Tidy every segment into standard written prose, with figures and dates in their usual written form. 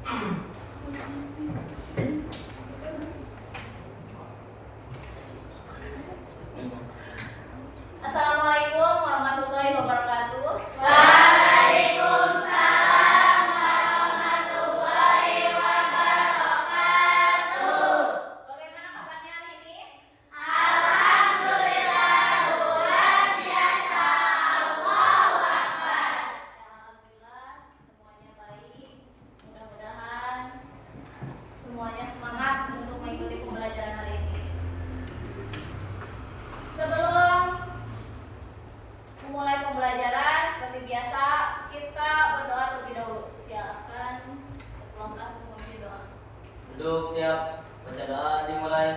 Assalamualaikum warahmatullahi wabarakatuh. Waalaikumsalam warahmatullahi wabarakatuh. Bagaimana kabarnya hari ini? Alhamdulillah luar biasa. Allahu Akbar. Alhamdulillah semuanya baik. Mudah-mudahan semuanya semangat untuk mengikuti pembelajaran hari ini. Sebelum memulai pembelajaran, seperti biasa kita berdoa terlebih dahulu. Silakan ketua kelas untuk memimpin doa. Duduk siap, baca doa dimulai.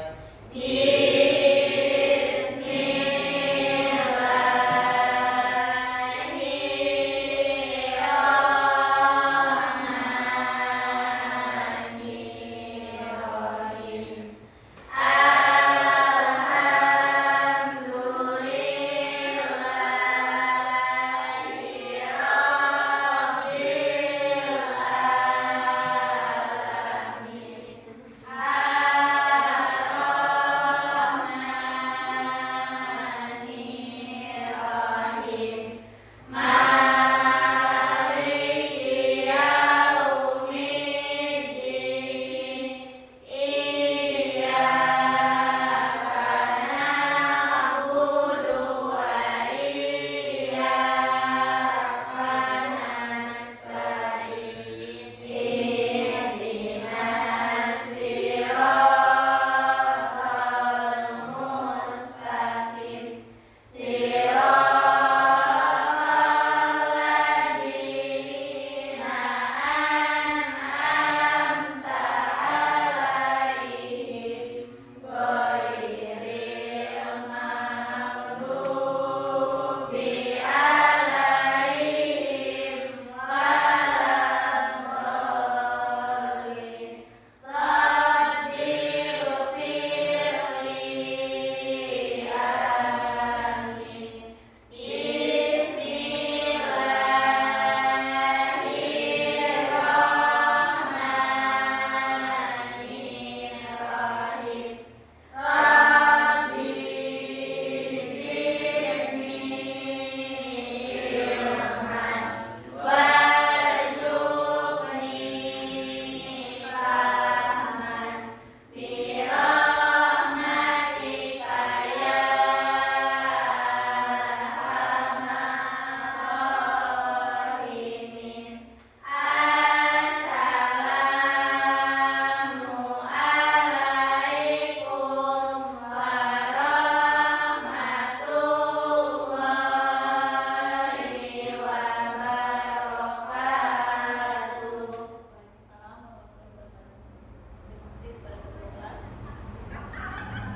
Bismillahirrahmanirrahim. Maliki yaumiddin. Iyyaka na'budu wa iyyaka nasta'in. Ihdinas siratal mustaqim. Siratal ladzina an'amta 'alaihim ghairil maghdubi 'alaihim waladdallin. Rabbighfirli amin. Bismillahirrahmanirrahim. Rabbi zidni ilman warzuqni fahman birahmatika ya arhamar rahimin. Assalamu alaikum warahmatullahi wabarakatuh.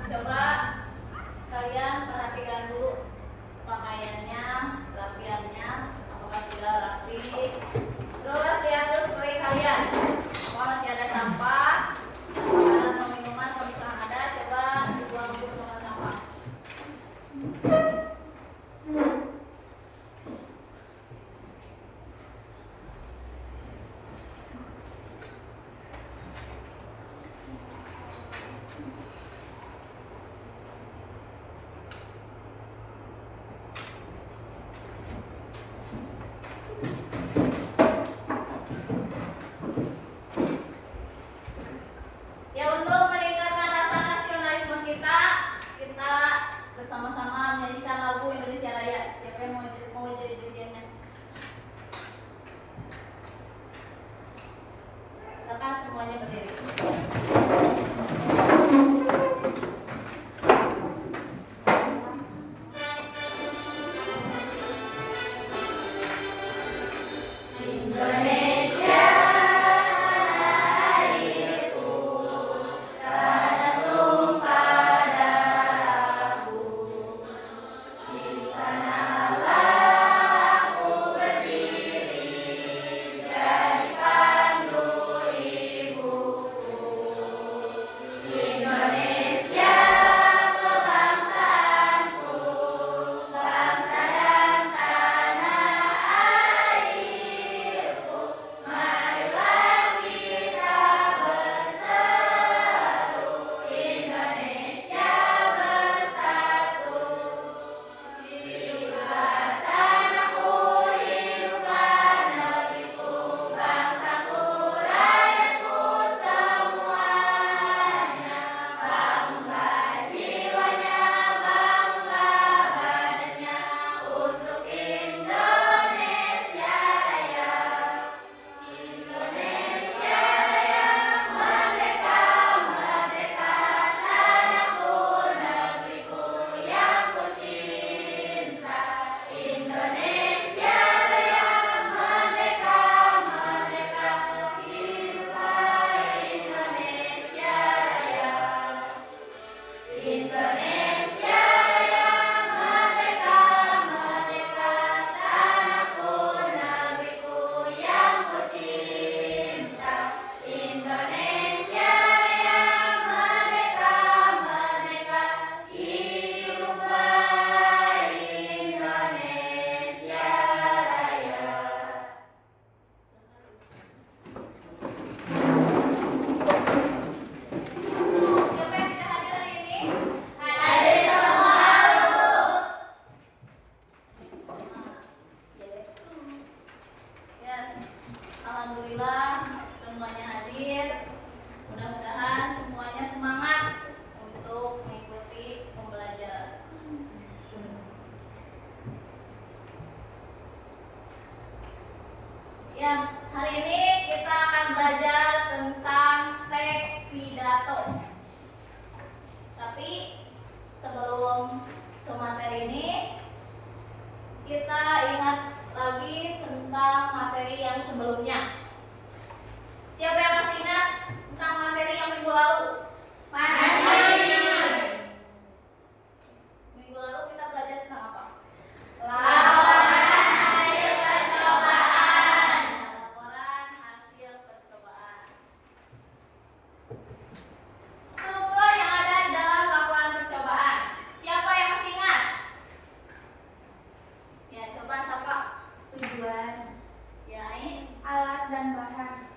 Coba kalian perhatikan dulu pakaiannya, lapiannya, apakah sudah rapi. Terus lihat terus sebagai kalian, apakah masih ada sampah, makanan atau minuman kalau misalnya ada, coba dibuang dulu ke tempat sampah. Ya, untuk meningkatkan rasa nasionalisme kita bersama-sama menyanyikan lagu Indonesia Raya. Siapa yang mau jadi dirijennya? Silakan semuanya berdiri. Indonesia tanah airku, tanah tumpah darahku. Di sanalah aku berdiri, jadi pandu ibuku. Alhamdulillah semuanya hadir. Mudah-mudahan semuanya semangat untuk mengikuti pembelajaran. Ya, hari ini kita akan belajar tentang teks pidato. Tapi sebelum ke materi ini, kita ingat lagi tentang materi yang sebelumnya. Siapa yang masih ingat tentang materi yang minggu lalu? Minggu lalu kita belajar tentang apa? Laporan hasil percobaan. Laporan hasil percobaan. Struktur yang ada di dalam laporan percobaan. Siapa yang masih ingat? Ya, coba sapa. Tujuan, Ya, ini. alat dan bahan,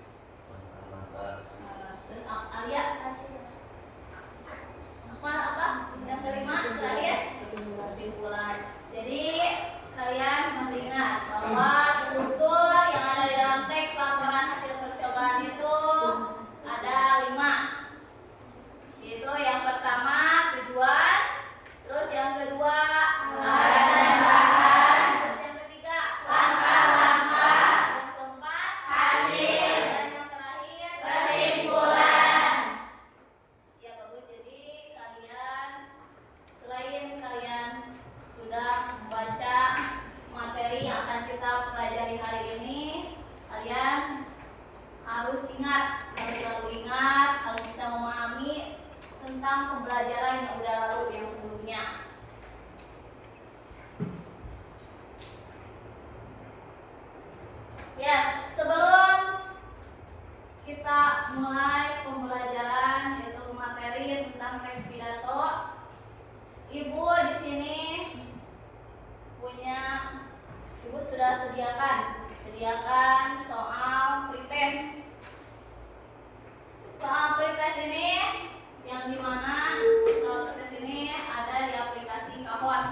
Terus Alia. hasil, Apa? Yang kelima terakhir kesimpulan. Jadi kalian masih ingat bahwa struktur yang ada di dalam teks laporan hasil percobaan itu ada 5, yaitu yang pertama tujuan, terus yang kedua alat dan bahan, terus yang ketiga langkah-langkah, yang keempat hasil, dan yang terakhir kesimpulan. Ya bagus, jadi kalian selain kalian sudah membaca materi yang akan kita pelajari hari ini, kalian harus ingat, harus selalu ingat, harus bisa memahami tentang pembelajaran yang udah lalu yang sebelumnya. Ya, sebelum kita mulai pembelajaran yaitu materi tentang teks pidato, Ibu di sini Ibu sudah sediakan soal pretest. Soal pretest ini yang dimana soal pretest ini ada di aplikasi Kahoot.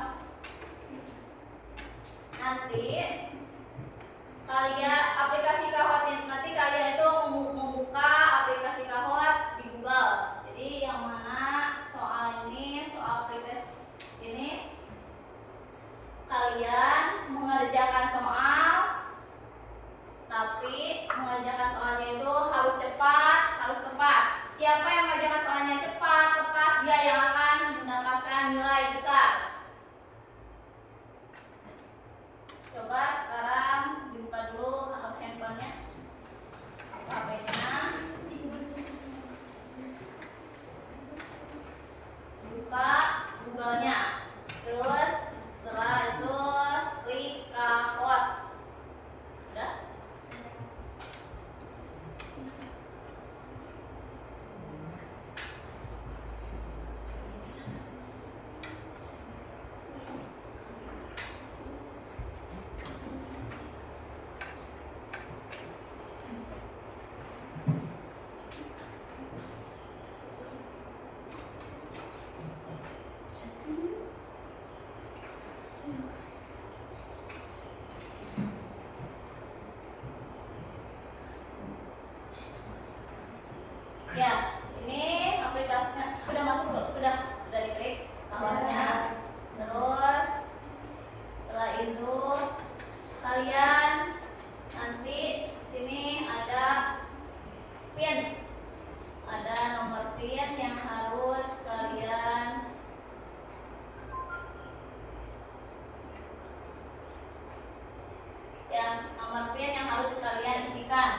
Nanti kalian itu membuka aplikasi Kahoot di Google. Jadi yang mana soal pretest ini kalian mengerjakan soal, tapi mengerjakan soalnya itu harus cepat, harus tepat. Siapa yang mengerjakan soalnya cepat, tepat, dia yang akan mendapatkan nilai besar. Coba sekarang dibuka dulu handphonenya, HP-nya, buka Google-nya, terus setelah itu klik Kahoot. Udah? Ya, ini aplikasinya sudah masuk belum? Sudah diklik Kahoot-nya. Terus setelah itu kalian nanti sini ada PIN, ada nomor PIN yang harus kalian isikan.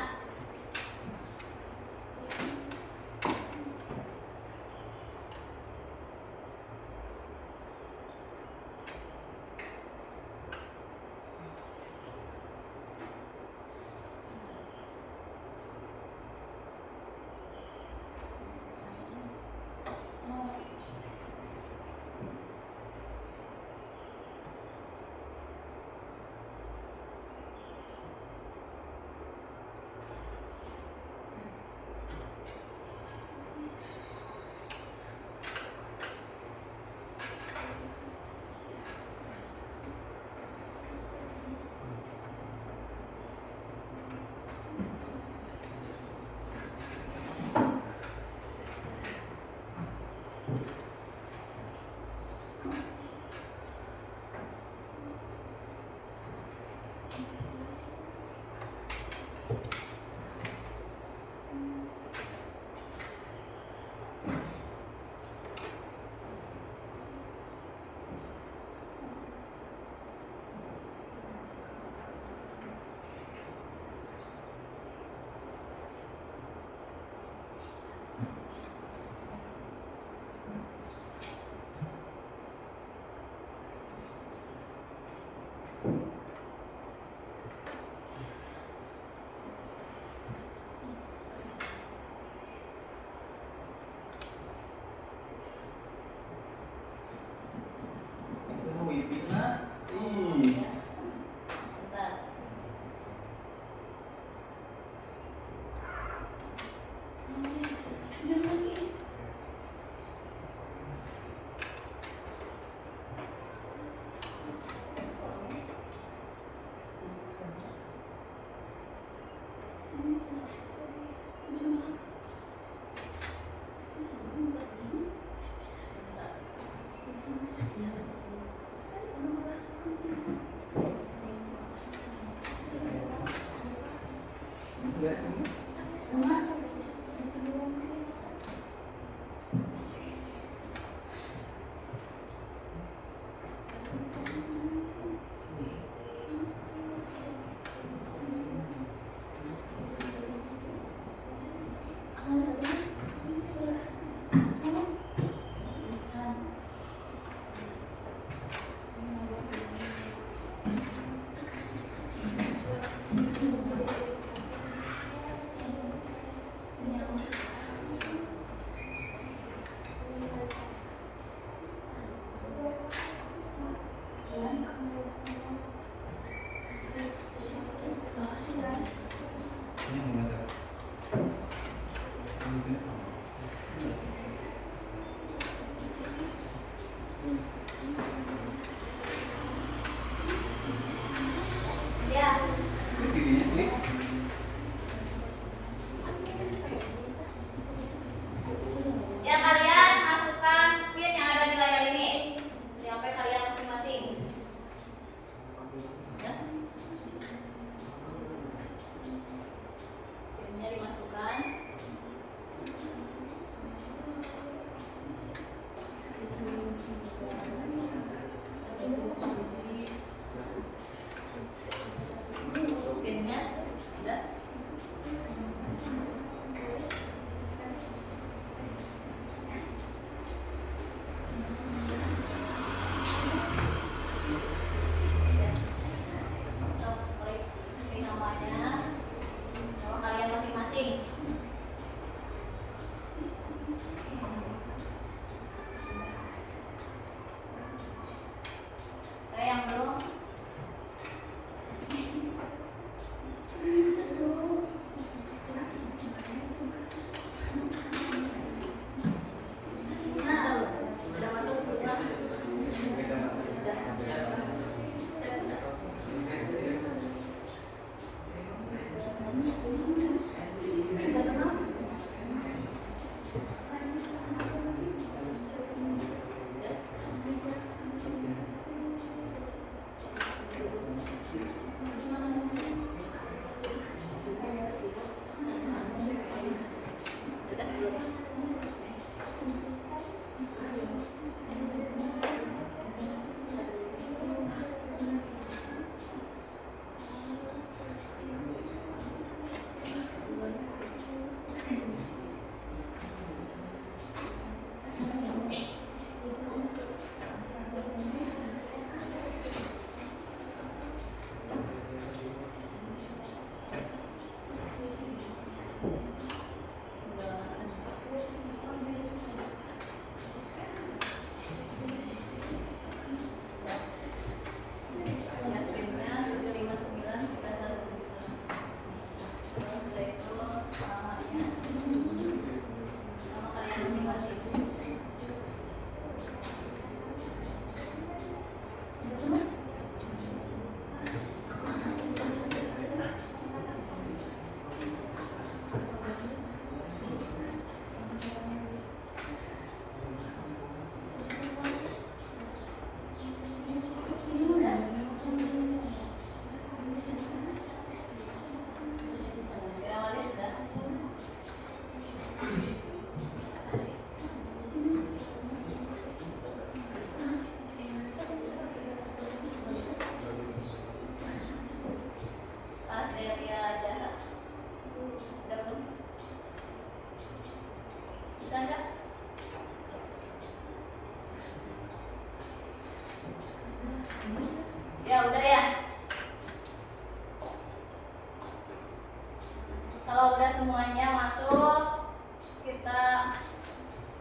udah semuanya masuk, kita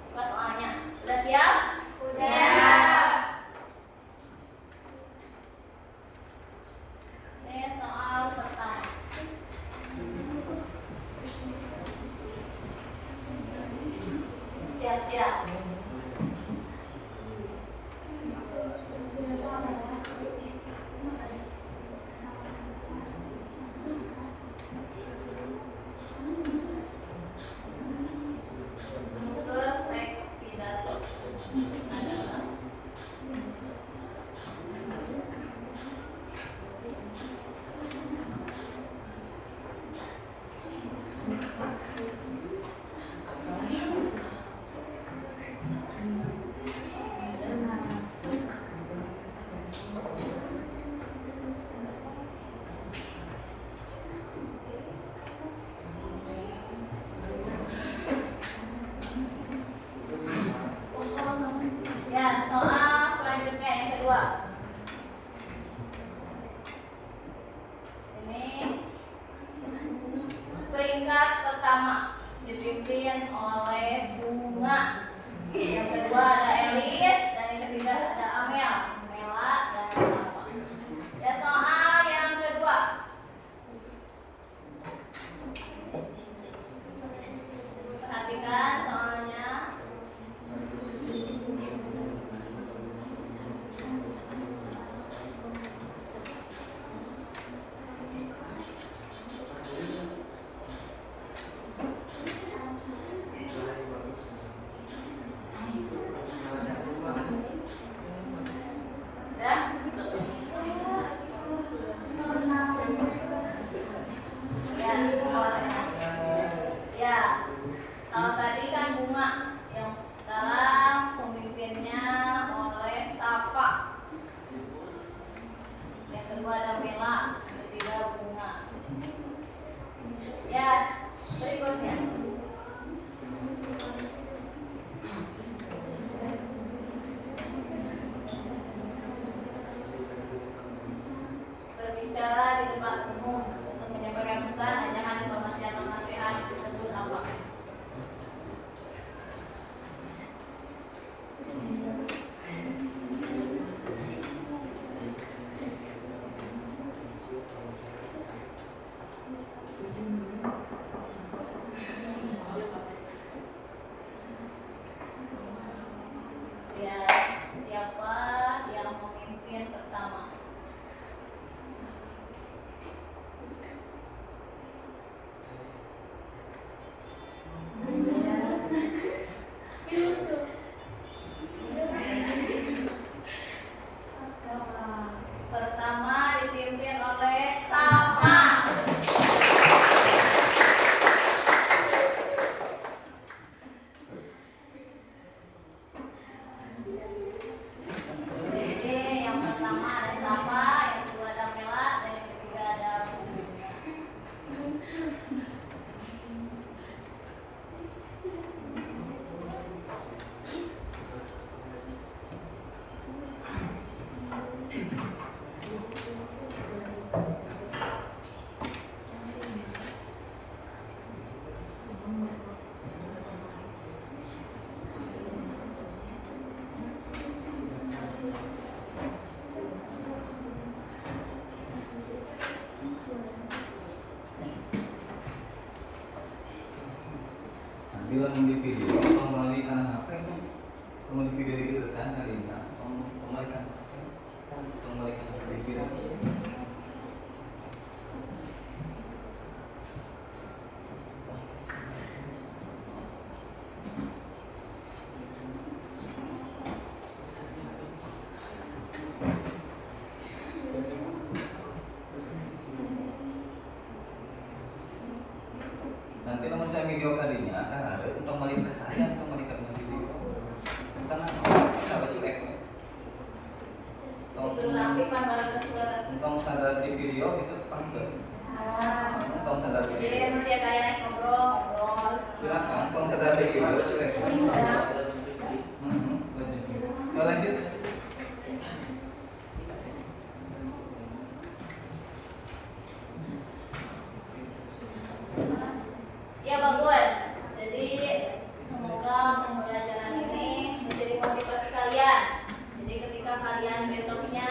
buka soalnya. Udah siap? Siap. Ini soal pertama. Siap-siap. Unsur teks pidato adalah ya, soal selanjutnya yang kedua. Ini peringkat pertama dipimpin oleh Bunga. Yang kedua ada Elis dan yang ketiga ada Amel, Mela dan Safa. Ya, soal yang kedua. Perhatikan soalnya. Ya. Ya, soalnya. Ya. Kalau tadi kan Bunga, yang sekarang pemimpinnya oleh Safa. Yang kedua ada Mela, yang ketiga Bunga. Ya, berikutnya. Berbicara di depan umum untuk menyampaikan pesan, ajakan, informasi atau nasihat disebut apa? Ya, siapa yang memimpin pertama? Pertama dipimpin oleh Safa. Jadi yang pertama ada Safa, yang kedua ada Mela, dan yang ketiga ada Bunga. Nanti lah mau dipilih, kalau melalui kanan HP itu, kalau dipilih gitu kan hari ini, kembali kan, kembali kan dipilih. Nanti nomor saya video kalinya kan ada untuk balik ke saya untuk balik ke video. Tenang, kita baca ek. Sebelum nanti baru surat. Untuk sadar di video itu pantau. Untuk sadar di Jadi video. masih ada yang ngobrol. Silakan, untuk sadar di video cuek. Ya. Lanjut. Ya bagus. Jadi semoga pembelajaran ini menjadi motivasi kalian. Jadi ketika kalian besoknya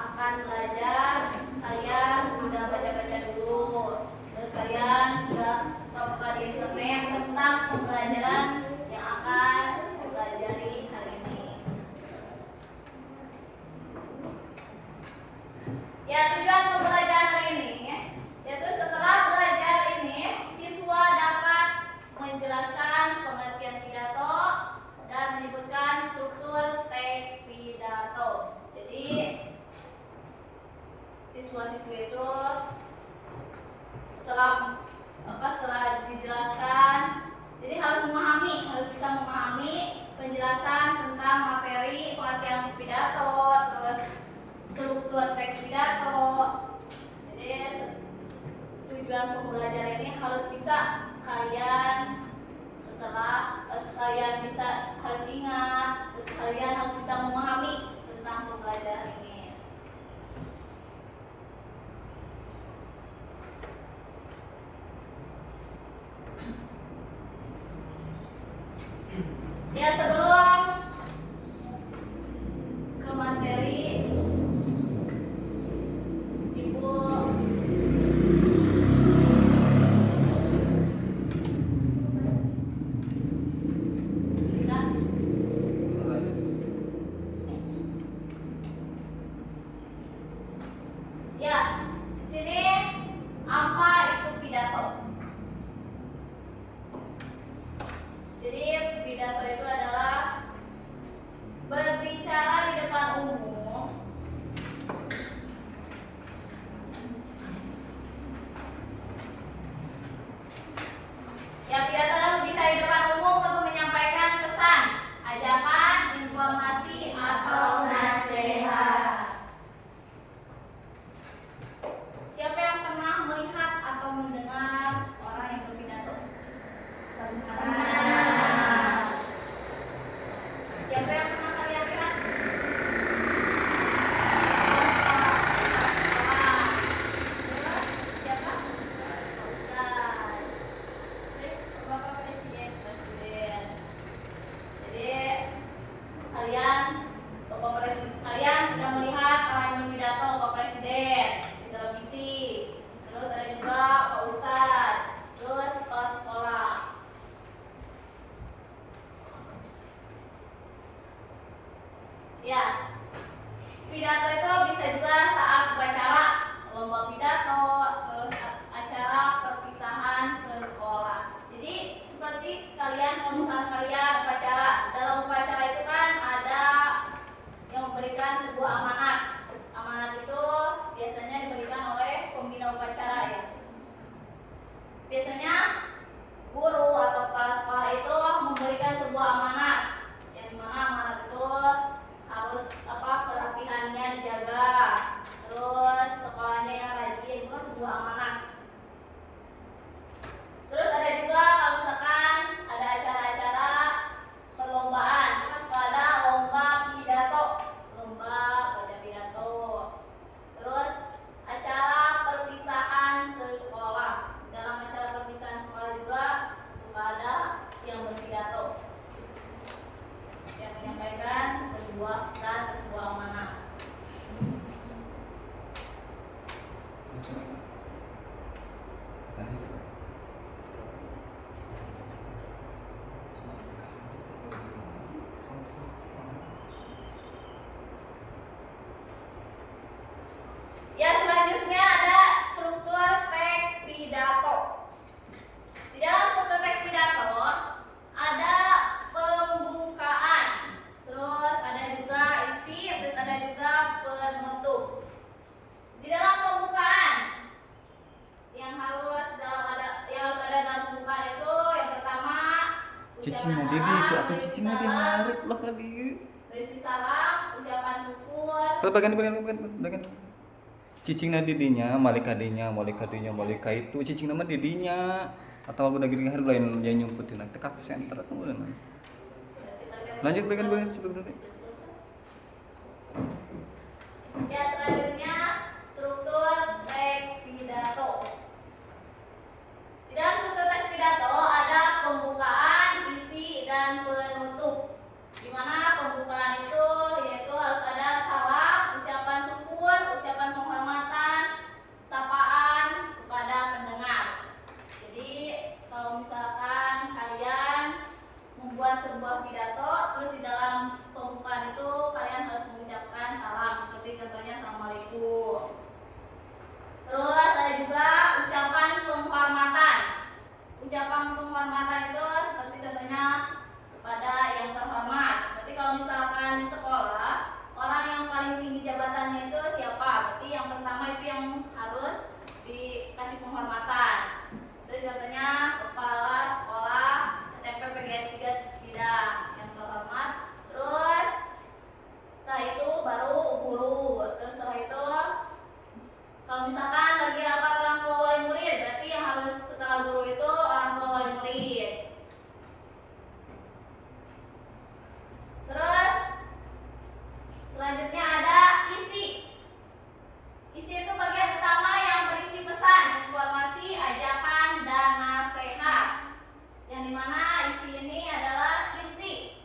akan belajar, kalian sudah baca-baca dulu. Terus kalian sudah buka di internet tentang pembelajaran yang akan pelajari hari ini. Ya, tujuan pembelajaran hari ini yaitu setelah belajar ini siswa dapat menjelaskan pengertian pidato dan menyebutkan struktur teks pidato. Jadi siswa-siswi itu setelah dijelaskan, jadi harus bisa memahami penjelasan tentang materi pengertian pidato, terus struktur teks pidato. Jadi tujuan pembelajaran ini harus bisa kalian harus ingat, terus kalian harus bisa memahami tentang pembelajaran ini. Ya, sebelum ke materi, Ibu ya, di sini apa itu pidato? Jadi pidato itu adalah berbicara di depan umum ya, pidato adalah berbicara di depan umum untuk menyampaikan pesan, ajakan, informasi atau nasihat. Siapa yang pernah melihat atau mendengar orang yang berpidato? Siapa yang pernah kalian lihat? Siapa? Ustaz. Bapak Presiden. Jadi kalian sudah melihat orang yang berpidato, Bapak Presiden di televisi. Terus ada juga Pak Ustaz. Terus kepala sekolah. Ya, pidato itu bisa juga saat upacara, lomba pidato, terus acara perpisahan sekolah. Jadi seperti kalian, kalau misalnya kalian upacara, dalam upacara itu kan ada yang memberikan sebuah amanat. Amanat itu biasanya diberikan oleh pembina upacara ya. Biasanya guru atau kepala sekolah itu memberikan sebuah amanat, yang dimana amanat itu harus kerapihannya dijaga, terus sekolahnya yang rajin, itu sebuah amanat. Terus ada juga kalau misalkan ada acara-acara perlombaan, terus ada lomba pidato, lomba baca pidato. Terus acara perpisahan sekolah. Dalam acara perpisahan sekolah juga suka ada yang berpidato, yang menyampaikan sebuah pesan, sebuah amanat. Ya, selanjutnya ada struktur teks pidato. Di dalam struktur teks pidato ada pembukaan, terus ada juga isi, terus ada juga penutup. Di dalam pembukaan yang harus ada dalam pembukaan itu yang pertama Cicing ucapan Didi itu atau berisi cicing Didi salam, narik lah kali. berisi salam, ucapan syukur. Kalau bagian. Cicing didinya, malika itu cicing nama didinya. Atau aku udah gini hari lain yang nyumputin nanti kak center atau mana? Lanjut bagian sebelumnya. Ya, selanjutnya struktur teks pidato. Di dalam struktur teks pidato penghormatan itu seperti contohnya kepada yang terhormat. Berarti kalau misalkan di sekolah orang yang paling tinggi jabatannya itu siapa? Berarti yang pertama itu yang harus dikasih penghormatan. Itu contohnya kepala sekolah SMP PGRI 3 Cidang yang terhormat. Terus setelah itu baru guru. Terus setelah itu kalau misalkan lagi rapat orang tua wali murid, berarti yang harus setelah guru itu orang tua wali murid. Terus selanjutnya ada isi. Isi itu bagian utama yang berisi pesan, informasi, ajakan, dan nasihat. Yang dimana isi ini adalah inti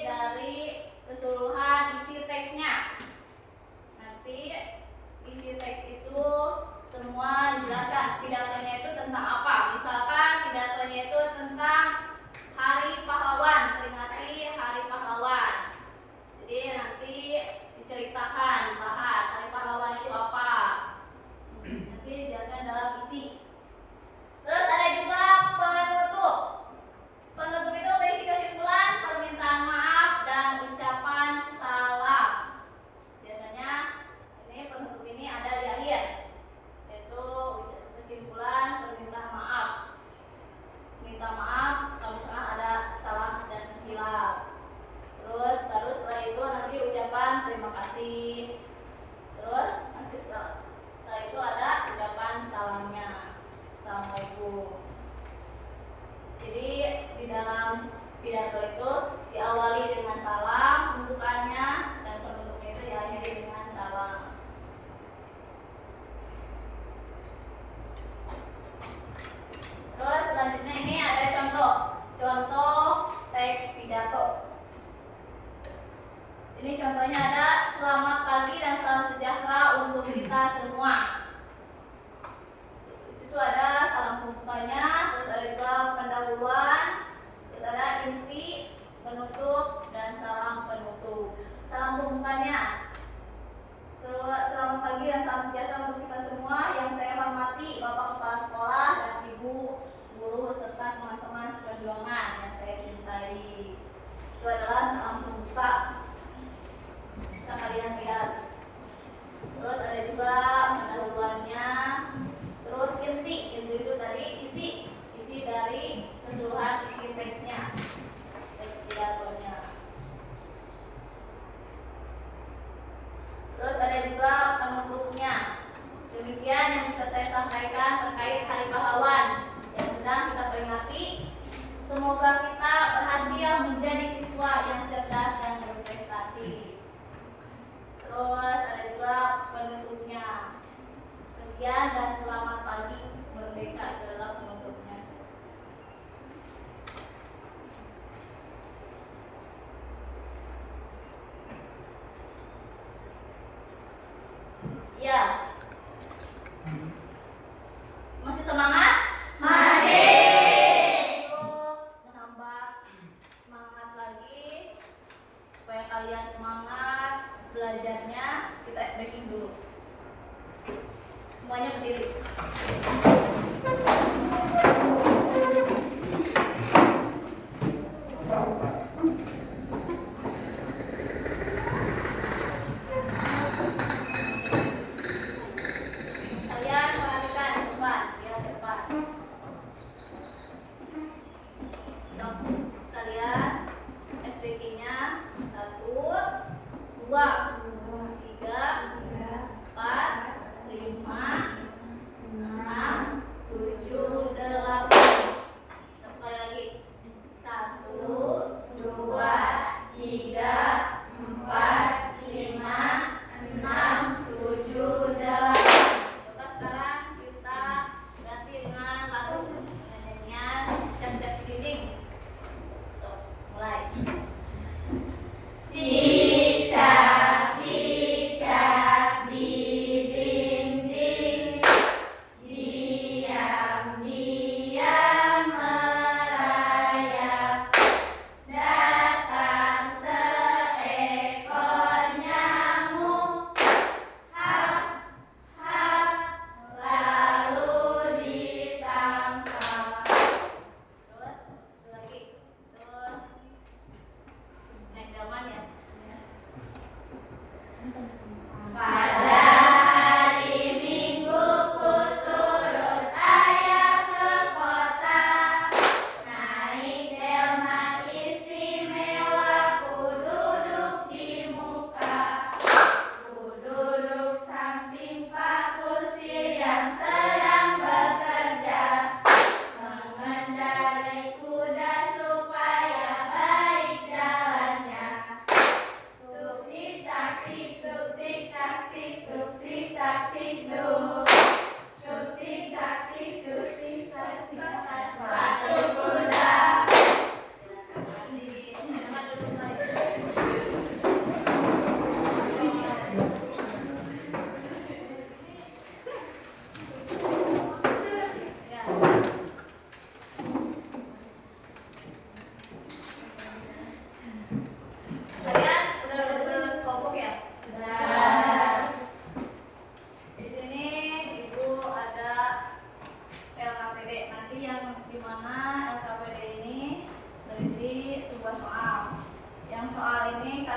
dari keseluruhan isi teksnya. Nanti isi teks itu semua dijelaskan. Pidatonya itu tentang apa? Misalkan pidatonya itu tentang Hari Pahlawan, peringati Hari Pahlawan. Jadi nanti diceritakan, bahas Hari Pahlawan itu apa. Nanti dijelaskan dalam isi. Terus ada juga penutup. Penutup itu berisi kesimpulan, permintaan maaf, dan ucapan salam. Biasanya ini penutup ini ada di akhir, yaitu kesimpulan, permintaan maaf. Minta maaf kalau misalkan ada salah dan hilaf. Terus baru setelah itu nanti ucapan terima kasih. Terus nanti setelah itu ada ucapan salamnya. Assalamualaikum. Jadi di dalam pidato itu diawali dengan salam pembukaannya, dan penutupnya itu diakhiri dengan salam. Terus selanjutnya ini ada contoh teks pidato. Ini contohnya ada selamat pagi dan salam sejahtera untuk kita semua. Di situ ada salam pembukanya, terus ada juga pendahuluan, terus ada inti, penutup, dan salam penutup. Salam pembukanya, terus selamat pagi dan salam sejahtera untuk kita semua. Yang saya hormati Bapak Kepala Sekolah dan Ibu guru serta teman-teman seperjuangan yang saya cintai. Itu adalah salam pembuka. Bisa kalian lihat. Terus ada juga pendahuluannya. Terus inti itu tadi isi dari keseluruhan isi teksnya, teks pidatonya. Terus ada juga penutupnya. Demikian yang bisa saya sampaikan terkait Hari Pahlawan yang sedang kita peringati. Semoga kita berhasil menjadi siswa yang cerdas dan berprestasi. Terus ada juga penutupnya. Sekian dan selamat pagi. Merdeka adalah penutupnya. Ya. Masih semangat? Masih. Untuk menambah semangat lagi, supaya kalian semangat belajarnya, kita SBK dulu. Semuanya berdiri.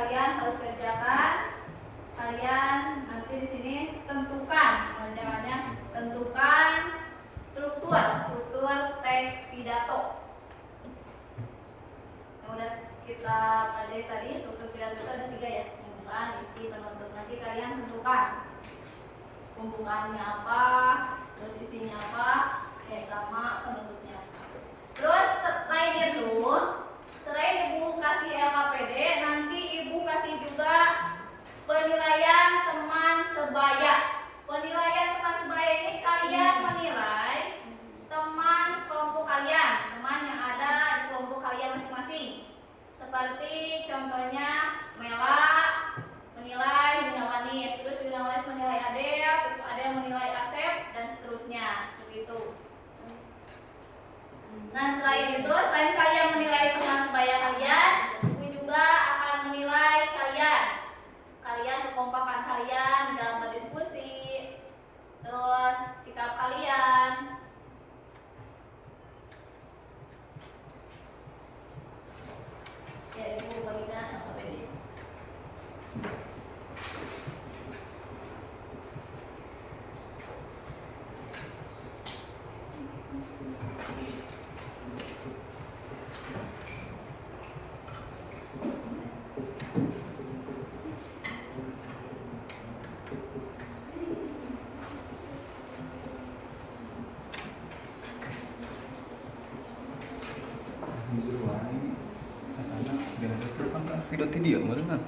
kalian harus kerjakan. Kalian nanti di sini tentukan, kerjaannya tentukan struktur teks pidato. Yang udah kita pelajari tadi, struktur pidato itu ada 3 ya, pembukaan, isi, penutup. Nanti kalian tentukan pembukaannya apa, terus isinya apa, sama penutupnya. Terus selain ibu kasih LKPD, nanti ibu kasih juga penilaian teman sebaya. Penilaian teman sebaya ini kalian menilai teman kelompok kalian, teman yang ada di kelompok kalian masing-masing. Seperti contohnya Mela menilai Yunawanis, terus Yunawanis menilai Adel, terus Adel menilai Asep, dan seterusnya, seperti itu. Nah, selain kalian menilai teman sebaya kalian, ibu juga akan menilai kalian kekompakan kalian dalam berdiskusi, terus sikap kalian. Ya, ibu bagikan LKPD. Video dia mana?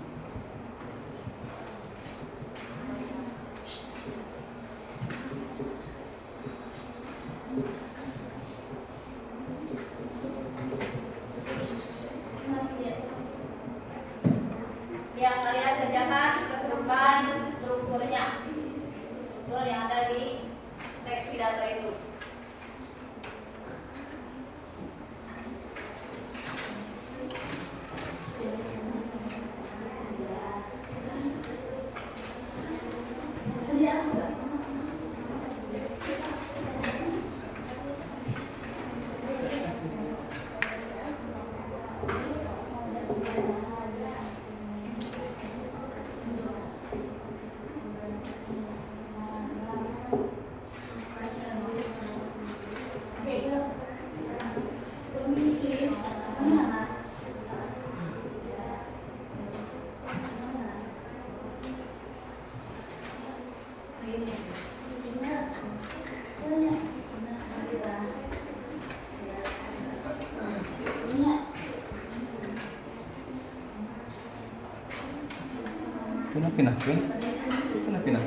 Yang kalian kerjakan tentukan strukturnya, struktur yang ada di teks pidato itu. Pindah.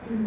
Ya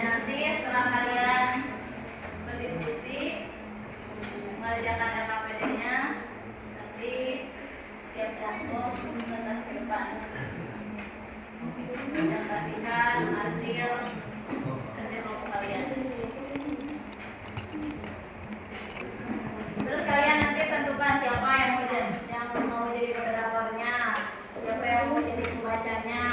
nanti setelah kalian berdiskusi mengerjakan LKPD-nya, nanti tiap kelompok presentasi ke depan, presentasikan hasil kerja kelompok kalian. Terus kalian nanti tentukan siapa yang mau jadi moderatornya, siapa yang mau jadi pembacanya.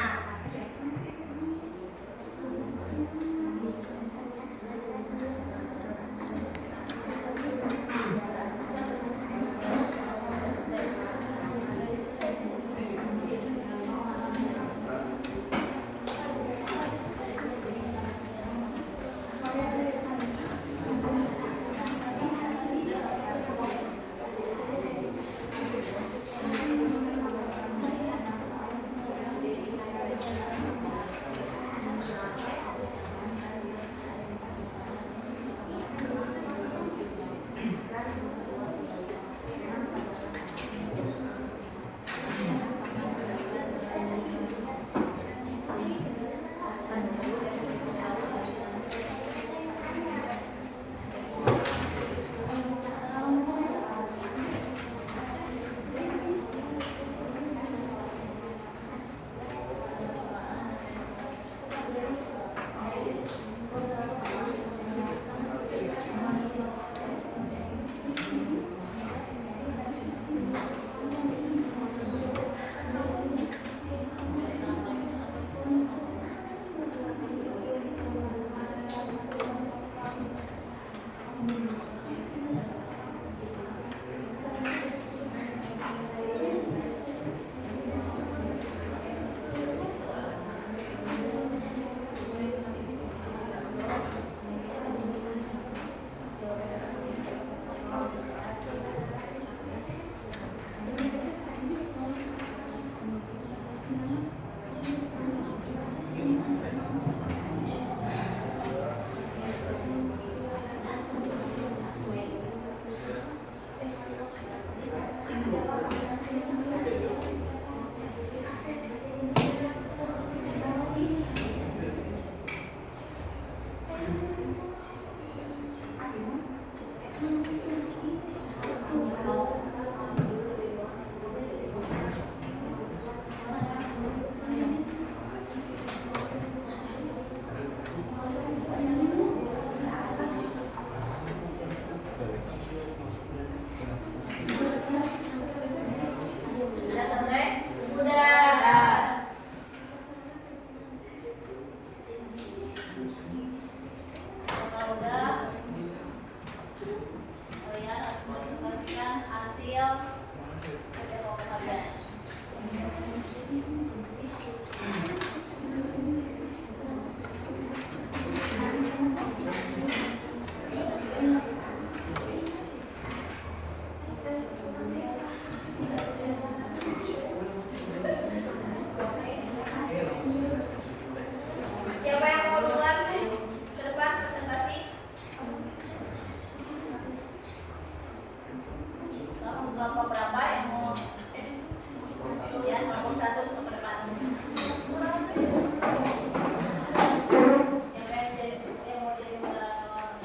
Ada kelompok kalian. Siapa yang mau duluan ke depan presentasi? Kelompok berapa yang mau? Ya, kelompok 1 ke depan. Siapa yang mau jadi moderator?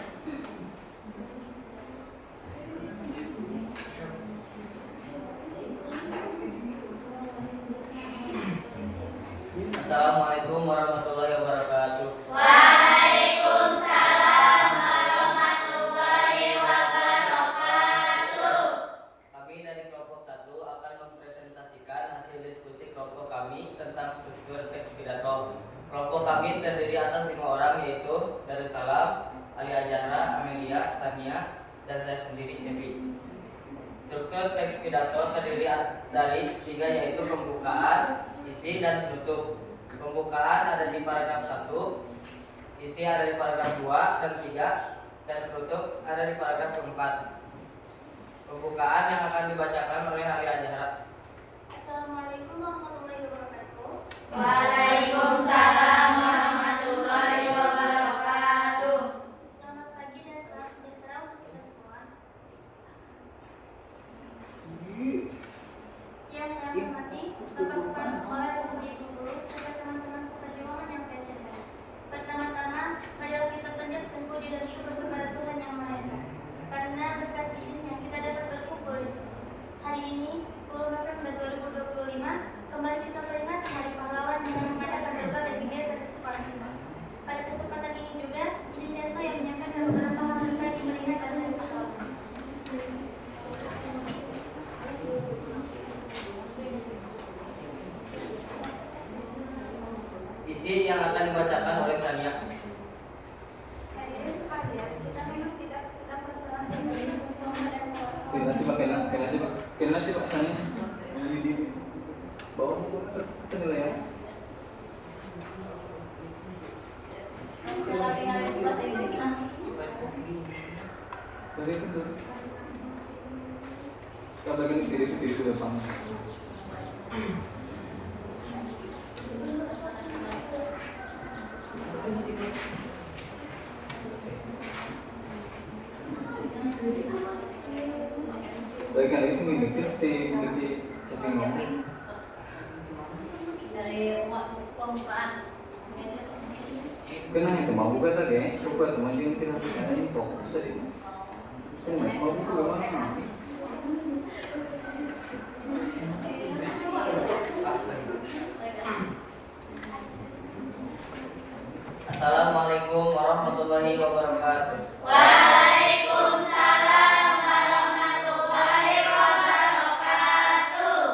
Assalamualaikum warahmatullahi wabarakatuh. Waalaikumsalam warahmatullahi wabarakatuh. Kami dari kelompok 1 akan mempresentasikan hasil diskusi kelompok kami tentang struktur teks pidato. Kelompok kami terdiri atas 5 orang, yaitu Darussalam, Alia Zahra, Amelia, Sania, dan saya sendiri, Cepi. Struktur teks pidato terdiri dari 3, yaitu pembukaan, isi, dan penutup. Pembukaan ada di paragraf 1, isi ada di paragraf 2 dan 3, dan penutup ada di paragraf 4. Pembukaan yang akan dibacakan oleh Alia Zahra. Assalamualaikum warahmatullahi wabarakatuh. Waalaikumsalam warahmatullahi wabarakatuh. Selamat pagi dan salam sejahtera untuk kita semua. Yang saya hormati Bapak Kepala Sekolah dan Ibu Guru serta teman-teman seperjuangan yang saya cintai. Pertama-tama, marilah kita panjatkan puji dan syukur kepada Tuhan Yang Maha Esa. Karena berkat izinnya kita dapat berkumpul di sini. Hari ini, 10 November 2025, kembali kita peringati Hari Pahlawan dengan mengadakan berbagai kegiatan di sekolah kita. Pada kesempatan ini juga, izinkan saya menyampaikan beberapa hal terkait peringatan Hari Pahlawan. Isi yang akan dibacakan oleh Sania. Hadirin sekalian, kita memang tidak sedang berperan sebagai persoalan dan Kena coba sana. Di bawah buku penilaian. Silakan tinggalin itu bahasa Inggris kan? Dari itu dulu. Kalau bagian kiri itu sudah paham. Bagian itu mengikuti chatting ngomong. Dari pembukaan. Kena itu mau buka tadi, coba teman yang tidak bisa ini fokus tadi. Mau buka mana? Assalamualaikum warahmatullahi wabarakatuh. Waalaikumsalam warahmatullahi wabarakatuh.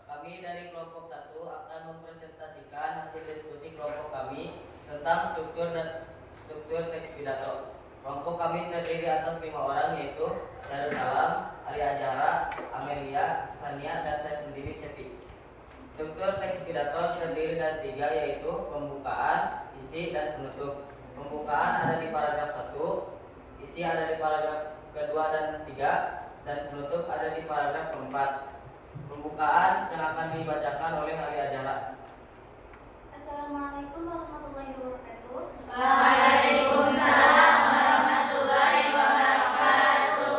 Kami dari kelompok 1 akan mempresentasikan hasil diskusi kelompok kami tentang struktur teks pidato. Kelompok kami terdiri atas 5 orang, yaitu Darussalam, Alia Zahra, Amelia, Sania, dan saya sendiri, Cepi. Struktur teks pidato terdiri dari 3, yaitu pembukaan, isi, dan penutup. Pembukaan ada di paragraf 1, isi ada di paragraf kedua dan 3, dan penutup ada di paragraf keempat. Pembukaan yang akan dibacakan oleh Alia Zahra. Assalamualaikum warahmatullahi wabarakatuh. Waalaikumsalam warahmatullahi wabarakatuh.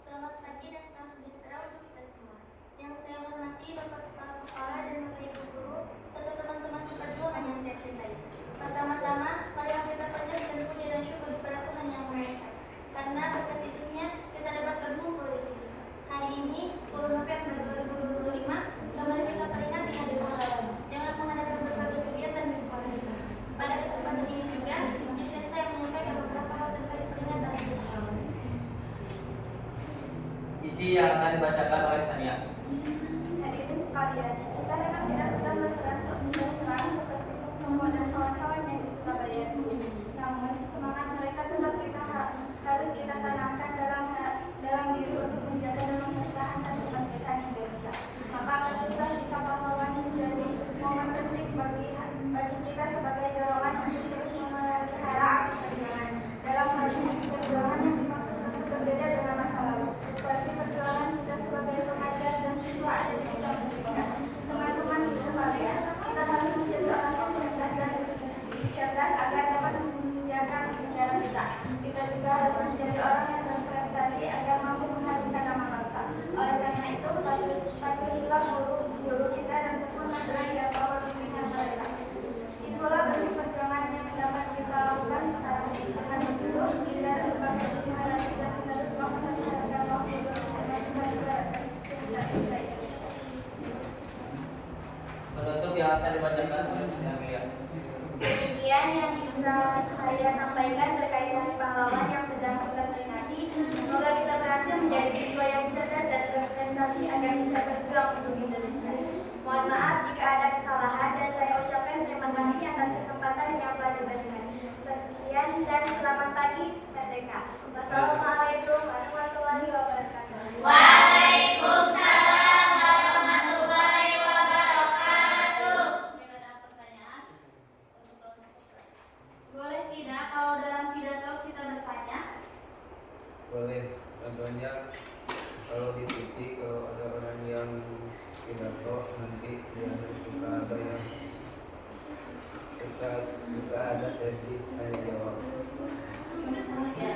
Selamat pagi dan salam sejahtera untuk kita semua. Yang saya hormati Bapak Kepala Sekolah dan Bapak Ibu Guru serta teman-teman seperjuangan yang saya cintai. Pertama-tama, marilah kita panjatkan puji dan syukur kepada Tuhan Yang Maha Esa. Karena berkat izinnya kita dapat berkumpul di sini. Hari ini, 10 November 2025, kembali kita peringati Hari Pahlawan dengan mengadakan berbagai kegiatan di sekolah kita. Pada kesempatan ini juga, izinkan saya menyampaikan beberapa hal terkait peringatan Hari Pahlawan. Isi yang akan dibacakan oleh Sania. Hadirin sekalian, kita memang tidak sedang berperan seperti Tomo dan kawan-kawannya di Surabaya dulu. Namun, semangat mereka tetap harus kita tanamkan dalam diri untuk menjaga dan mempertahankan kemerdekaan Indonesia. yang akan dibacakan oleh Siti Amelia. Demikian yang bisa saya sampaikan terkait Hari Pahlawan yang sedang kita peringati. Semoga kita berhasil menjadi siswa yang cerdas dan berprestasi agar bisa berjuang untuk Indonesia. Mohon maaf jika ada kesalahan dan saya ucapkan terima kasih atas kesempatan yang telah diberikan. Sekian dan selamat pagi Merdeka. Wassalamualaikum warahmatullahi wabarakatuh. Waalaikumsalam warahmatullahi wabarakatuh. Ada pertanyaan untuk kelompok Ustaz? Boleh tidak kalau dalam pidato kita bertanya? Boleh, contohnya kalau di TV kalau ada orang yang pidato nanti dia suka ada yang suka ada sesi tanya jawab. Ya.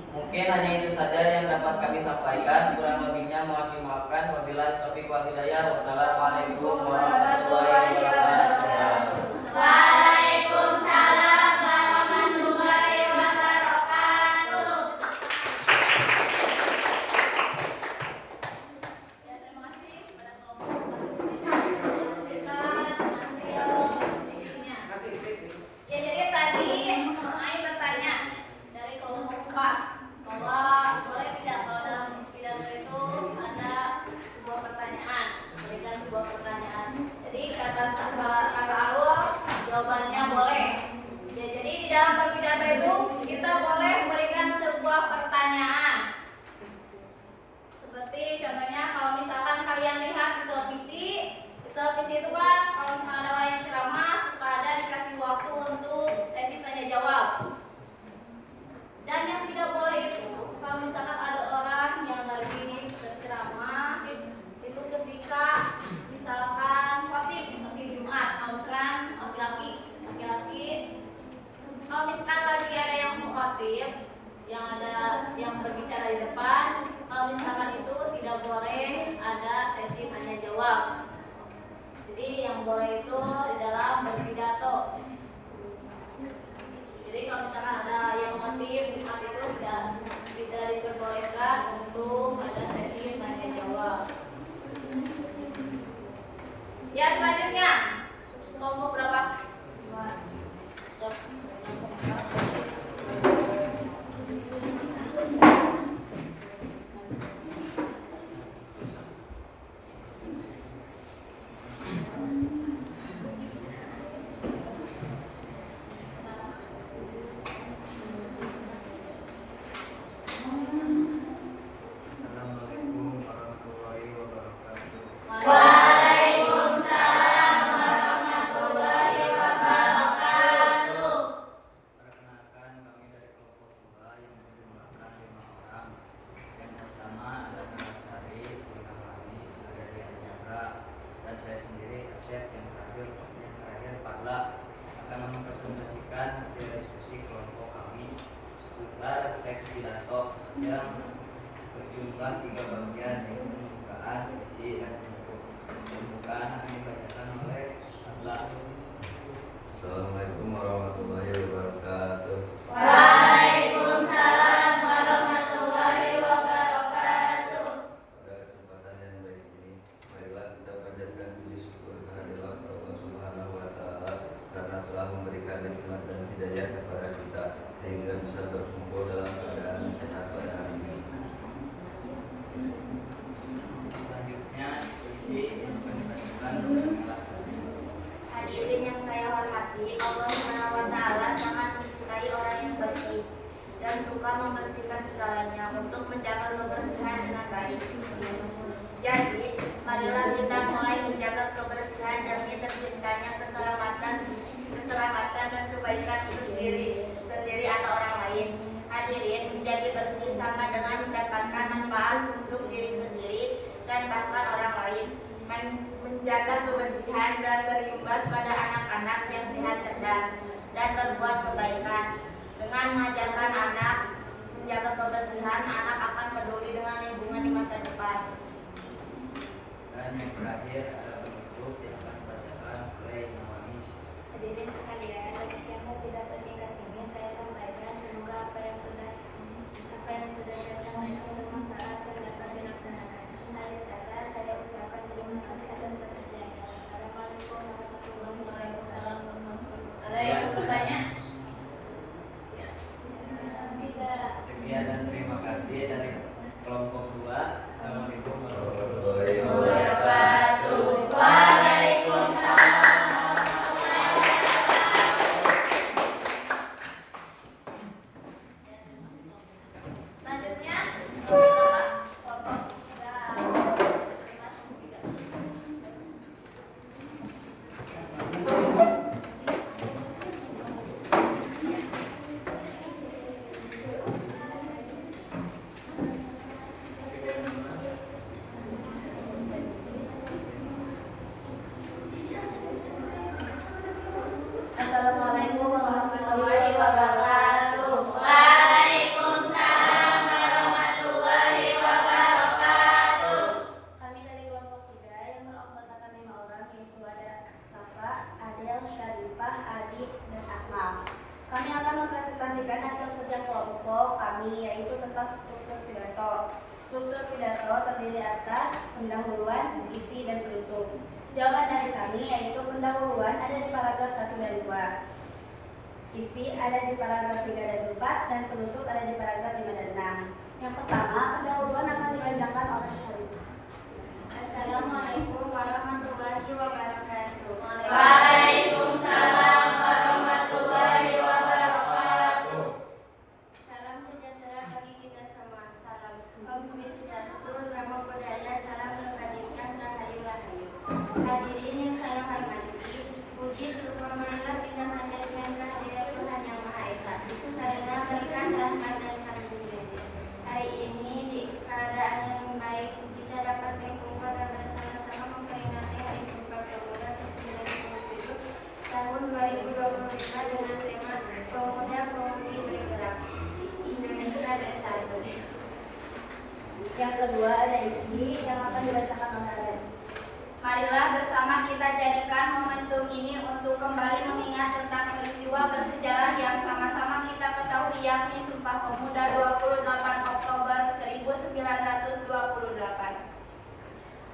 Mungkin hanya itu saja yang dapat kami sampaikan. Kurang lebihnya mohon dimaafkan. Wabillahi taufiq wal hidayah. Wassalamualaikum warahmatullahi wabarakatuh. Waalaikumsalam warahmatullahi wabarakatuh. Ya, terima kasih kepada kelompok Ya, jadi tadi Ai bertanya dari kelompok 4 bahwa boleh tidak kalau dalam pidato itu ada sebuah pertanyaan, berikan sebuah pertanyaan. Jadi kata Arul jawabannya boleh. Ya, jadi di dalam pidato itu kita boleh memberikan sebuah pertanyaan. Seperti contohnya kalau misalkan kalian lihat di televisi itu kan kalau misalkan ada orang yang ceramah suka ada dikasih waktu untuk sesi tanya jawab. Dan yang tidak boleh itu kalau misalkan ada orang yang lagi berceramah itu ketika misalkan khotib Jumat, kalau misalkan laki-laki kalau misalkan lagi ada yang khotib yang berbicara di depan, kalau misalkan itu tidak boleh ada sesi tanya jawab. Jadi yang boleh itu di dalam berpidato. Jadi kalau misalkan ada yang khotib Jumat itu tidak diperbolehkan untuk ada sesi tanya jawab. Ya, selanjutnya kelompok berapa? Assalamualaikum warahmatullahi wabarakatuh. Waalaikumsalam warahmatullahi wabarakatuh. Perkenalkan kami dari kelompok 2 yang berjumlahkan 5 orang. Yang pertama ada Nasari, Anis, ada Dianjaka, dan saya sendiri Asep. Yang terakhir Parla akan mempresentasikan hasil diskusi kelompok kami seputar teks pidato yang berjumlah 3 bagian, yaitu pembukaan, isi, dan penutup. Pembukaan akan dibacakan oleh Parla. Assalamualaikum warahmatullahi wabarakatuh. Waalaikumsalam warahmatullahi wabarakatuh. Pada kesempatan yang baik ini, marilah kita panjatkan puji syukur kehadirat Allah Subhanahu wa Ta'ala karena telah memberikan nikmat dan hidayah kepada kita sehingga bisa berkumpul dalam keadaan sehat pada hari ini. Selanjutnya isi yang akan dibacakan bersama alasan. Hadirin yang saya hormati, Allah Subhanahu wa Ta'ala sangat mencintai orang yang bersih dan suka membersihkan segalanya untuk menjaga kebersihan dengan baik. Jadi, marilah kita mulai menjaga kebersihan demi terciptanya keselamatan dan kebaikan untuk diri sendiri atau orang lain. Hadirin, menjadi bersih sama dengan mendapatkan manfaat untuk diri sendiri dan bahkan orang lain. Menjaga kebersihan dan berimbas pada anak-anak yang sehat cerdas dan berbuat kebaikan. Dengan mengajarkan anak menjaga kebersihan, anak akan peduli dengan lingkungan di masa depan. Dan yang terakhir adalah penutup yang akan dibacakan oleh Nawamis. Hadirin sekalian, demikian pidato singkat ini saya sampaikan. Semoga apa yang sudah saya sampaikan bermanfaat dan dapat dilaksanakan. Akhir kata saya ucapkan terima kasih atas perhatiannya. Wassalamualaikum kami, yaitu tentang struktur pidato. Struktur pidato terdiri atas pendahuluan, isi, dan penutup. Jawaban dari kami yaitu pendahuluan ada di paragraf 1 dan 2. Isi ada di paragraf 3 dan 4, dan penutup ada di paragraf 5 dan 6. Yang pertama, pendahuluan akan dibacakan oleh Syarifah. Assalamualaikum warahmatullahi wabarakatuh. Waalaikumsalam warahmatullahi wabarakatuh. Salam sejahtera bagi kita semua. Salam Om Swastiastu, Namo Buddhaya, salam kebajikan, rahayu rahayu. Hadirin yang saya hormati, puji syukur marilah kita panjatkan kehadirat Tuhan Yang Maha Esa karena berkat rahmat dan karunia-Nya. Hari ini di keadaan yang baik kita dapat berkumpul dan bersama-sama memperingati Hari Sumpah Pemuda ke-97 tahun 2025 dengan tema Pemuda-Pemudi Bergerak Indonesia Bersatu. Yang kedua ada isi yang akan dibacakan oleh Aden. Marilah bersama kita jadikan momentum ini untuk kembali mengingat tentang peristiwa bersejarah yang sama-sama kita ketahui, yakni Sumpah Pemuda 28 Oktober 1928.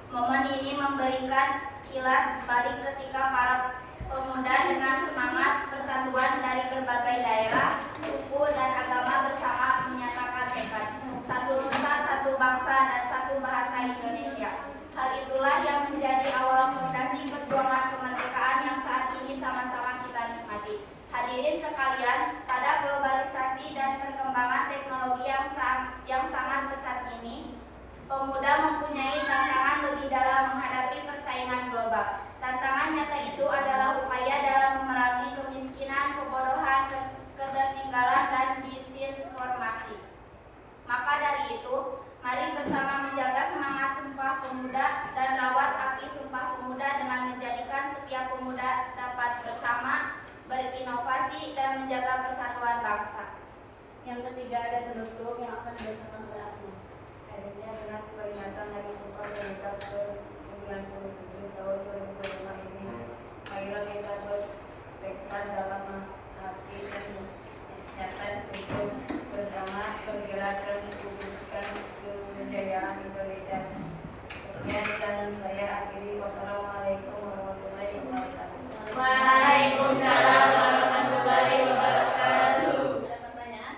Momen ini memberikan kilas balik ketika para pemuda dengan semangat persatuan dari berbagai daerah, suku, dan agama bersama menyatakan tekad satu nusa, satu bangsa, dan satu bahasa Indonesia. Hal itulah yang menjadi awal fondasi perjuangan kemerdekaan yang saat ini sama-sama kita nikmati. Hadirin sekalian, pada globalisasi dan perkembangan teknologi yang sangat pesat ini, pemuda mempunyai tantangan lebih dalam menghadapi persaingan global. Tantangan nyata itu adalah upaya dalam memerangi kemiskinan, kebodohan, ketertinggalan, dan disinformasi. Maka dari itu, mari bersama menjaga semangat Sumpah Pemuda dan rawat api Sumpah Pemuda dengan menjadikan setiap pemuda dapat bersama, berinovasi, dan menjaga persatuan bangsa. Yang ketiga ada penutup yang akan dibacakan oleh Ahmad. Akhirnya dengan peringatan Hari Sumpah Pemuda ke-97 tahun 2005 ini, marilah kita bertekad dalam hati dan nyata untuk bersama pergerakan mewujudkan kejayaan Indonesia. Sekian dan saya akhiri. Wassalamualaikum warahmatullahi wabarakatuh. Waalaikumsalam warahmatullahi wabarakatuh. Ada pertanyaan?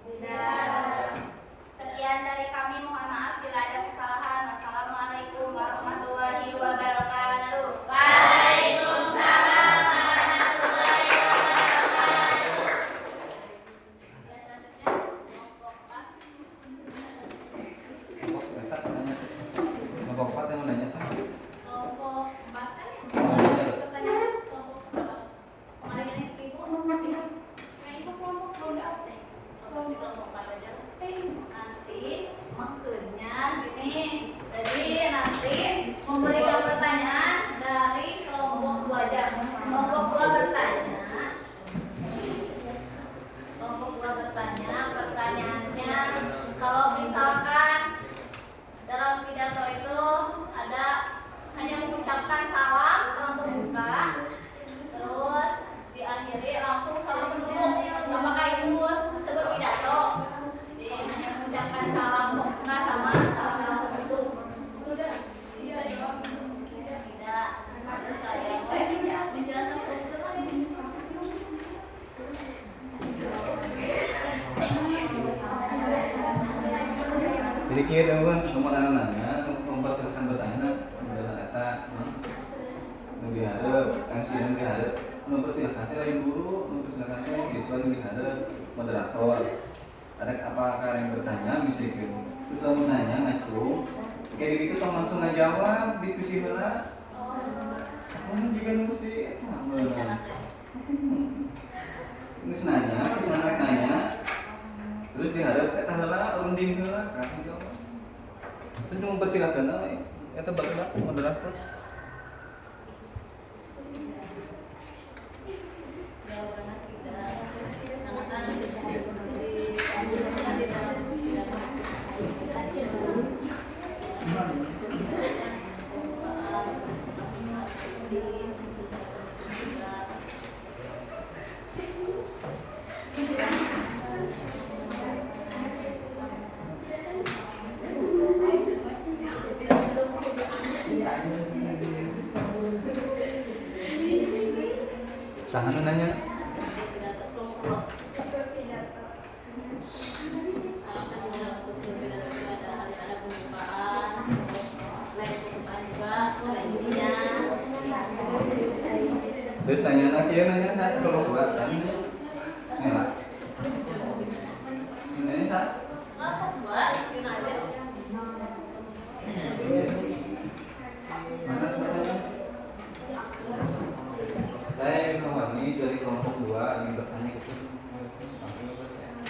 Tidak. Sekian dari kami, mohon maaf bila ada kesalahan. Wassalamualaikum warahmatullahi wabarakatuh. Waalaikumsalam warahmatullahi wabarakatuh. Ya, selanjutnya kelompok pas. Kelompok 4 yang mau nanya. Kelompok 4 kan ya? Oh, iya. Pertanyaan kelompok berapa? Kemarin yang ibu, yang ibu kelompok berapa nih? Kelompok 4 aja. Nanti maksudnya gini, jadi nanti memberikan pertanyaan dari kelompok 2 aja. Kelompok 2 bertanya. Kelompok 2 bertanya, pertanyaannya kalau misalkan dalam pidato itu ada hanya mengucapkan salam pembuka, terus diakhiri langsung salam penutup, apakah itu sebut pidato? Jadi hanya mengucapkan salam pembuka sama salam penutup. Tidak. Harus kalian menjelaskan struktur. Jadi kira kan nomor anak-anak mempersilakan bertanya kemudian kata diharap MC yang diharap mempersilahkan lain dulu mempersilahkan siswa yang diharap moderator ada apakah yang bertanya misalkan terus kamu nanya ngacu kayak gitu tong langsung ngajawab diskusi lah kamu juga mesti terus nanya terus nanya terus diharap eta heula runding heula ka kitu terus mempersilahkan eta barudak moderator Jawabannya tidak. Sangat di dalam pidato. Sahan nanya. Pidato kelompok. Sarankan dalam tutur pidato pada harus ada pembukaan. Selain pembukaan juga ada isinya. Terus tanya lagi ya, nanya saat kalau buat kan. Nih lah. Ini saat. Apa buat? Bikin aja. Mana sebenarnya? Saya Wani dari kelompok 2 ingin bertanya gitu. Jadi bertanya.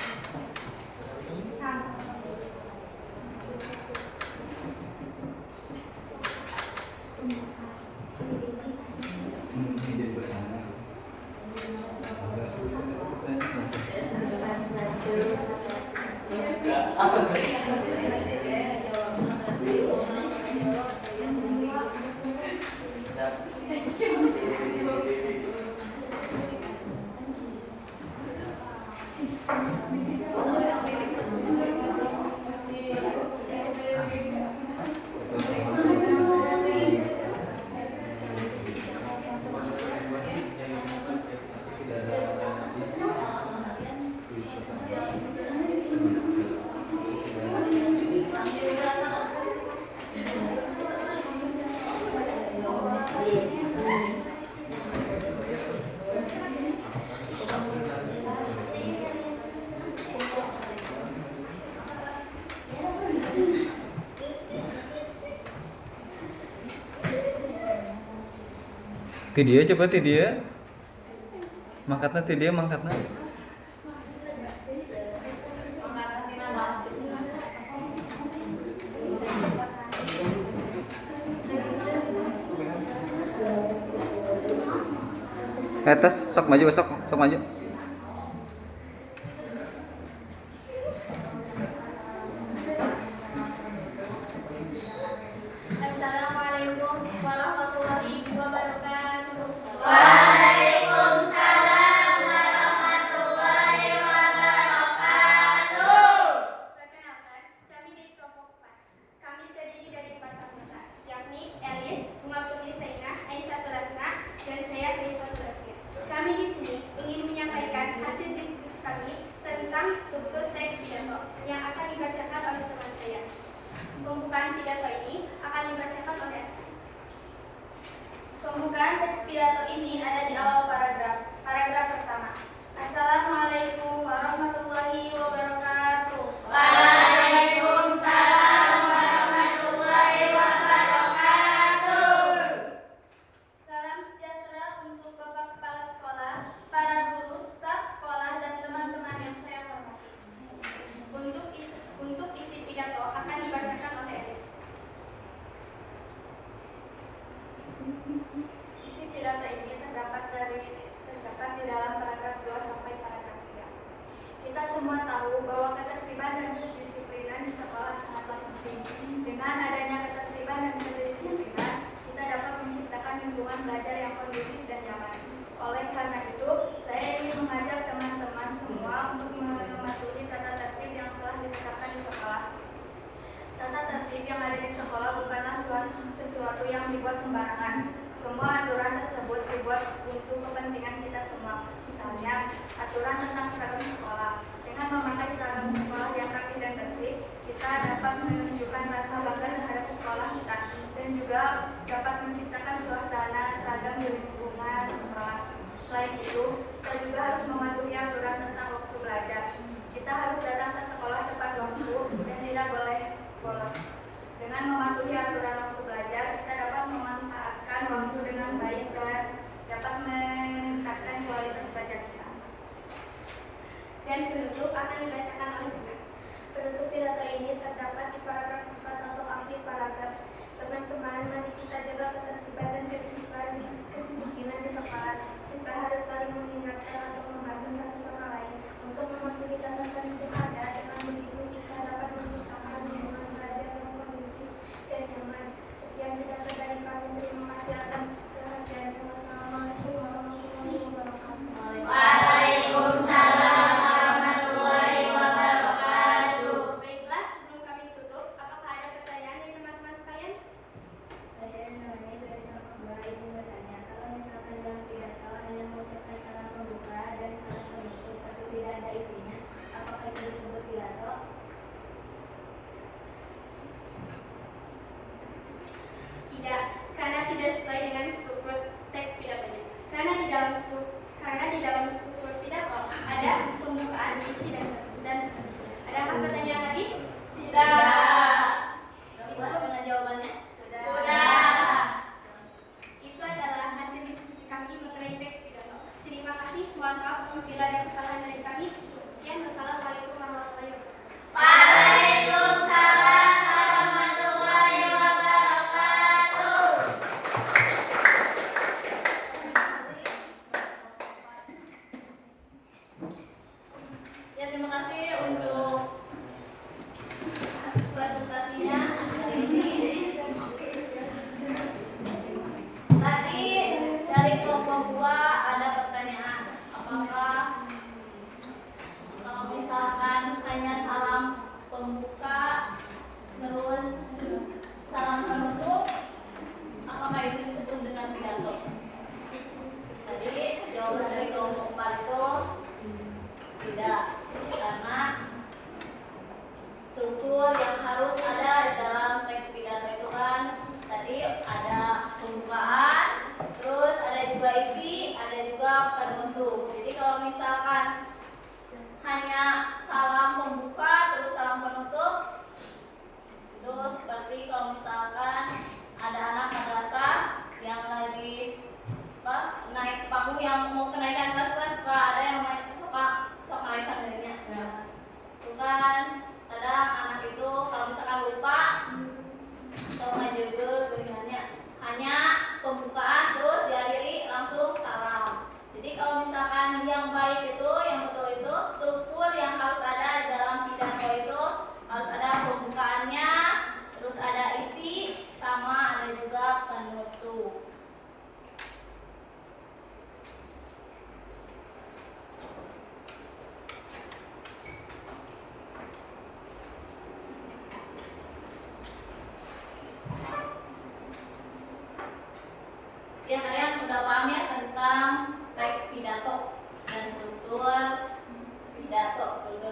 Ti dia coba ti dia. Mangkatna ti dia mangkatna. Atas sok maju sok maju. Assalamualaikum warahmatullahi wabarakatuh. Perkenalkan, kami dari kelompok 4. Kami terdiri dari 4 anggota, yakni Elis, Bunga Putri Saina, Aisyah Lasna, dan saya Faisal Lasna. Kami di sini ingin menyampaikan hasil diskusi kami tentang struktur teks pidato yang akan dibacakan oleh teman saya. Pembukaan pidato ini akan dibacakan oleh Asti. Pembukaan teks pidato ini ada di awal paragraf. Paragraf pertama. Assalamualaikum warahmatullahi wabarakatuh. Salam sejahtera untuk Bapak Kepala Sekolah, para guru, staf sekolah, dan teman-teman yang saya hormati. Untuk isi pidato akan dibacakan oleh Elis. Isi pidato ini terdapat di dalam paragraf 2 sampai paragraf 3. Kita semua tahu bahwa ketertiban dan kedisiplinan di sekolah sangatlah penting. Dengan adanya ketertiban dan kedisiplinan, kita dapat menciptakan lingkungan belajar yang kondusif dan nyaman. Oleh karena itu, saya ingin mengajak teman-teman semua untuk mematuhi tata tertib yang telah ditetapkan di sekolah. Tata tertib yang ada di sekolah bukanlah sesuatu yang dibuat sembarangan. Semua aturan tersebut dibuat untuk kepentingan kita semua. Misalnya, aturan tentang seragam sekolah. Dengan memakai seragam sekolah yang rapi dan bersih, kita dapat menunjukkan rasa bangga terhadap sekolah kita dan juga dapat menciptakan suasana seragam di lingkungan sekolah. Selain itu, kita juga harus mematuhi aturan tentang waktu belajar. Kita harus datang ke sekolah tepat waktu dan tidak boleh bolos. Dengan mematuhi aturan waktu belajar, kita dapat memanfaatkan waktu dengan baik dan dapat meningkatkan kualitas belajar kita. Dan penutup akan dibacakan oleh Bunga. Penutup pidato ini terdapat di paragraf 4 atau akhir paragraf. Teman-teman, mari kita jaga ketertiban dan kedisiplinan di sekolah. Kita harus saling mengingatkan atau membantu satu sama lain untuk mematuhi tata tertib yang ada. Dengan begitu, kita dapat menciptakan lingkungan belajar yang kondusif dan nyaman. Sekian terus salam penutup, apakah itu disebut dengan pidato? Jadi jawaban dari kelompok 4 itu tidak, karena struktur yang harus ada di dalam teks pidato itu kan tadi ada pembukaan, terus ada juga isi, ada juga penutup. Jadi kalau misalkan hanya salam pembuka terus salam penutup, itu seperti kalau misalkan ada anak madrasah yang lagi naik panggung yang mau kenaikan kelas kan, suka ada yang naik suka ngalesan darinya. Itu kan kadang anak itu kalau misalkan lupa atau ngajaga gelingannya hanya pembukaan terus diakhiri langsung salam. Jadi kalau misalkan yang baik itu, yang betul itu, struktur yang harus ada di dalam pidato itu harus ada pembukaannya, terus ada isi, sama ada juga penutup. Ya, kalian udah paham ya tentang teks pidato dan struktur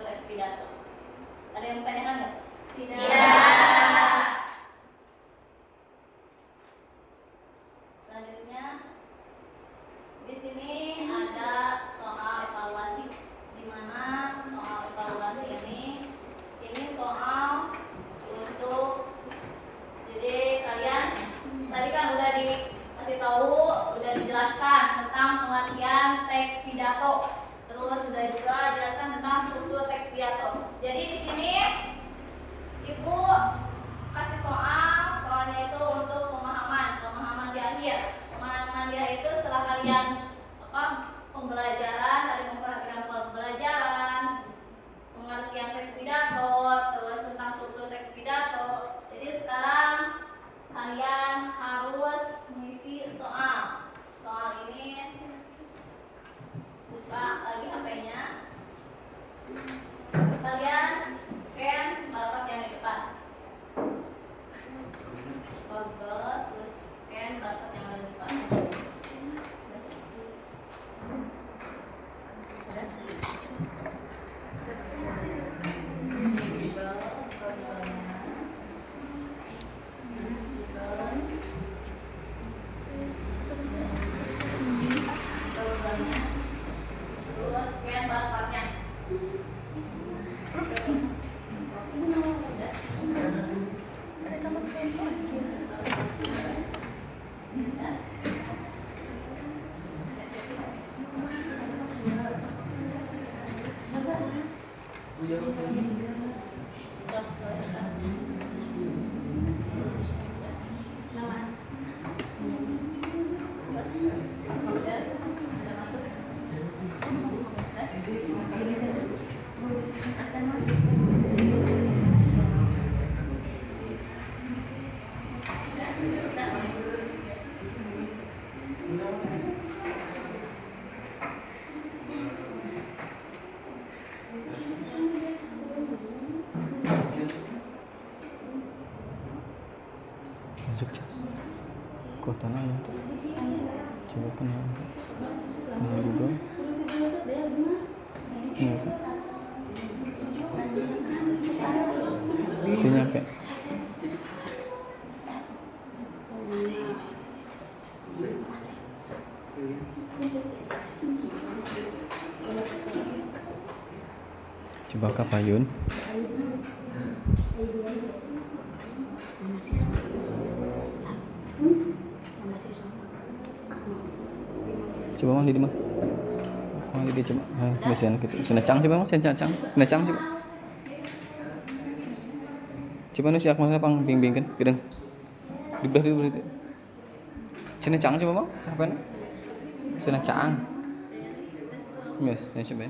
teks pidato. Ada yang bertanyakan nggak? Tidak. Selanjutnya di sini ada soal evaluasi, di mana soal evaluasi ini soal untuk, jadi kalian tadi kan udah dikasih tahu, udah dijelaskan tentang pengertian teks pidato, terus sudah juga jelaskan tentang struktur teks pidato. Jadi di sini ibu kasih soalnya itu untuk pemahaman di akhir. Pemahaman di akhir itu setelah kalian pembelajaran, tadi memperhatikan pembelajaran, pengertian teks pidato, terus tentang struktur teks pidato. Jadi sekarang kalian harus mengisi soal. Soal ini buka lagi HP-nya. Kalian scan barcode yang di depan. Google, terus scan barcode yang ada di depan. Terus scan barcode-nya. Jogja kota mana tuh? Coba kenal ini Google ini apa? Itu nyampe coba ke Payun. Coba mang di mana? Mang di coba. Biasanya gitu. Senecang coba mang, senecang. Senecang coba. Coba nu siak mah pang bing-bing kan, gedeng. Di belah itu. Senecang coba mang, apa? Senecang. Yes, ya coba.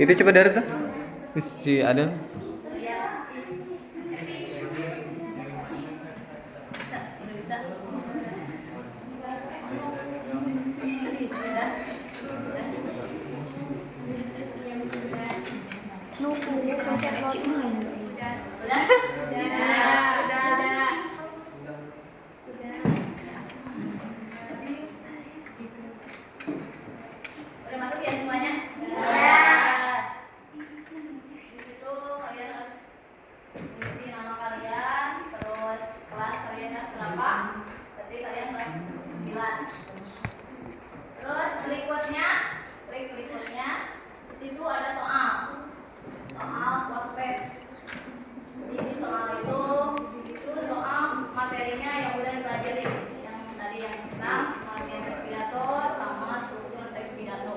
Itu coba dari tuh. Si ada. Udah masuk ya semuanya? Di situ kalian harus isi nama kalian, terus kelas kalian kelas berapa? Berarti kalian kelas 9. Terus trik berikutnya di situ ada soal post test. Jadi di soal itu soal materinya yang udah dipelajari, yang tadi yang tentang pengertian teks pidato sama struktur teks pidato.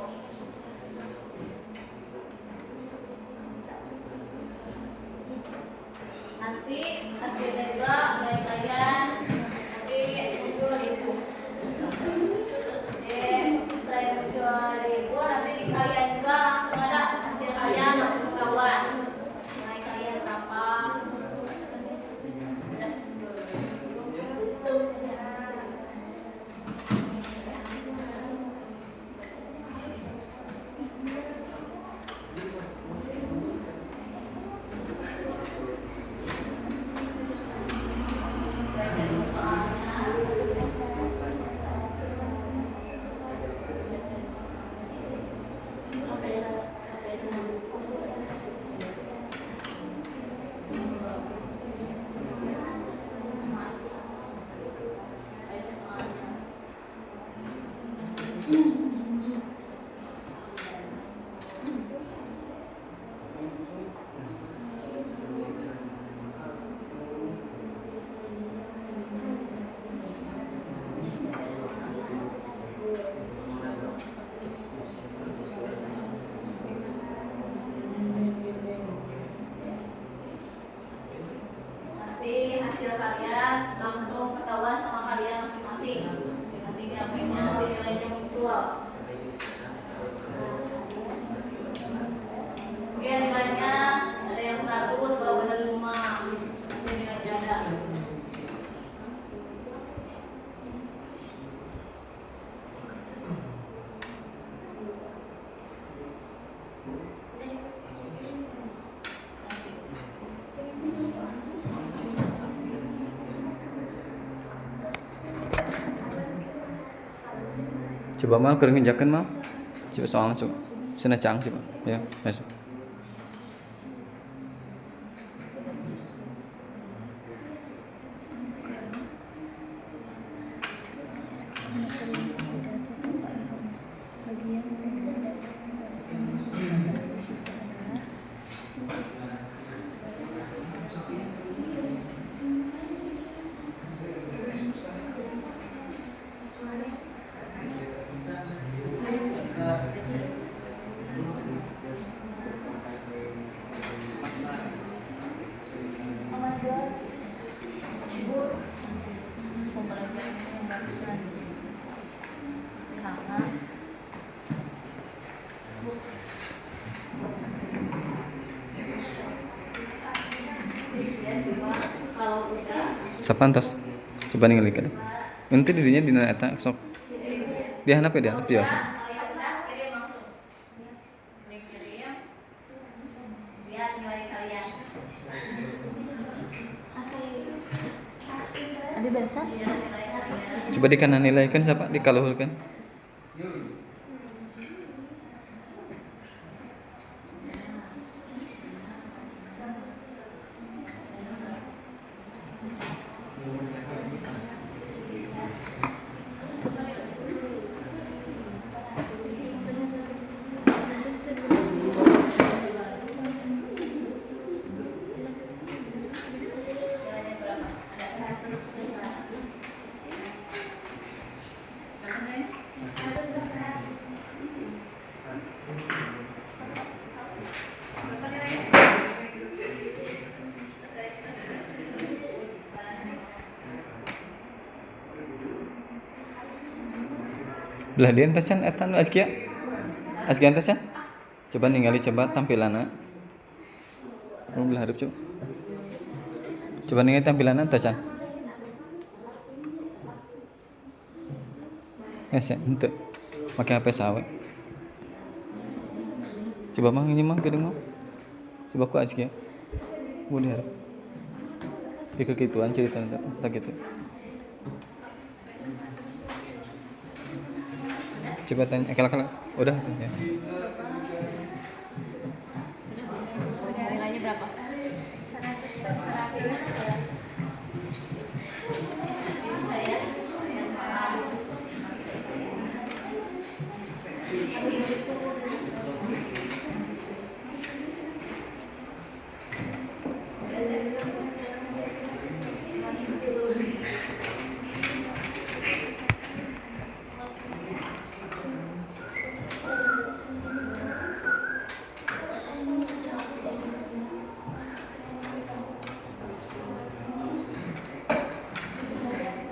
Nanti hasilnya juga baik kalian nanti muncul di buku. Jadi saya muncul di buku, nanti kalian juga langsung ada hasil kalian langsung ketahuan nilai kalian berapa. Nanti hasil kalian langsung ketahuan sama kalian masing-masing. Masing-masing akhirnya nanti nilainya muncul. Oke, nilainya ada yang 100 kalau benar semua. Nanti nilainya ada. Coba mal keur ngejakeun mal. Coba soal coba. Sana cang coba. Ya, masuk. Sapantos coba ningali kada nanti dirinya dina eta sok dia hanap ya dia biasa Kalian udah kirim langsung. Kirim. Lihat nilai kalian. Ada bahasa? Lihat nilai kalian. coba dikanan nilaikan siapa dikaluhulkan Nilainya berapa? Ada 100. Belah dia entes can eta nu Azkia. Azkia entes can. Coba ningali coba tampilanna. Belah hareup coba. Coba ningali tampilanna teh can. Ese henteu. Make HP sawe. Coba mah ini mah geudeung mah. Coba ku Azkia. Mun dihareup. Pikeun kituan ceritana teh kitu. Coba tanya, kelak. Udah ya. Nilainya berapa? 100 per 100. Ini saya salah.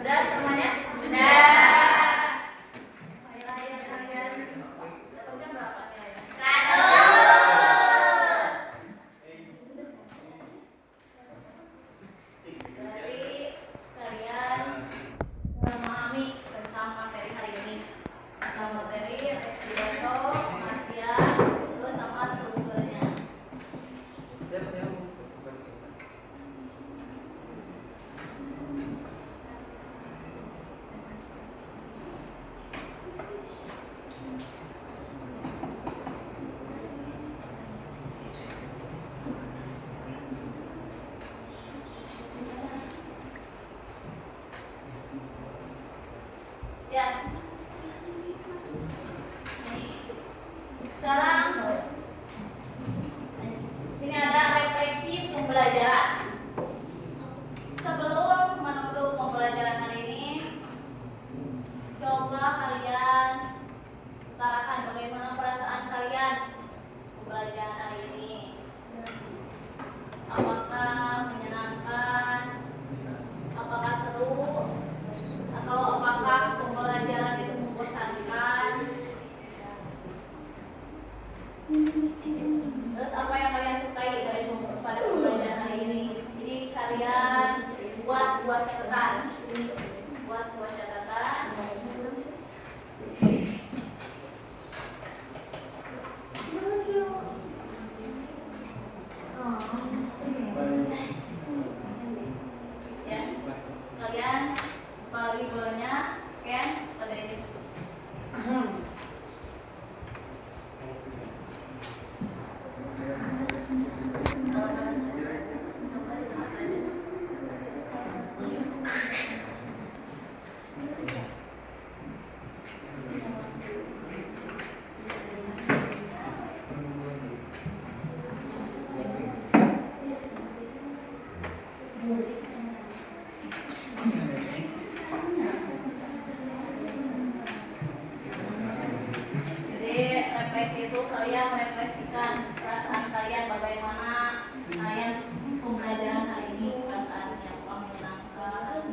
Udah semuanya? Udah. Nilainya kalian dapatnya berapa nilainya? Berarti kalian memahami tentang materi hari ini. Tentang materi pidato, pengertian, terus sama strukturnya. Ya. Sekarang sini ada refleksi pembelajaran. Sebelum menutup pembelajaran hari ini, coba kalian utarakan bagaimana perasaan kalian pembelajaran hari ini. Apakah menyenangkan? Apakah seru? Atau apakah pembelajaran itu membosankan? Terus apa yang kalian sukai dari pada pembelajaran hari ini? Jadi kalian buat catatan. Buat catatan. Ya, kalian buka lagi bolanya, scan pada ini. Jadi refleksi itu kalian merefleksikan perasaan kalian bagaimana kalian pembelajaran hari ini, perasaannya apakah menyenangkan?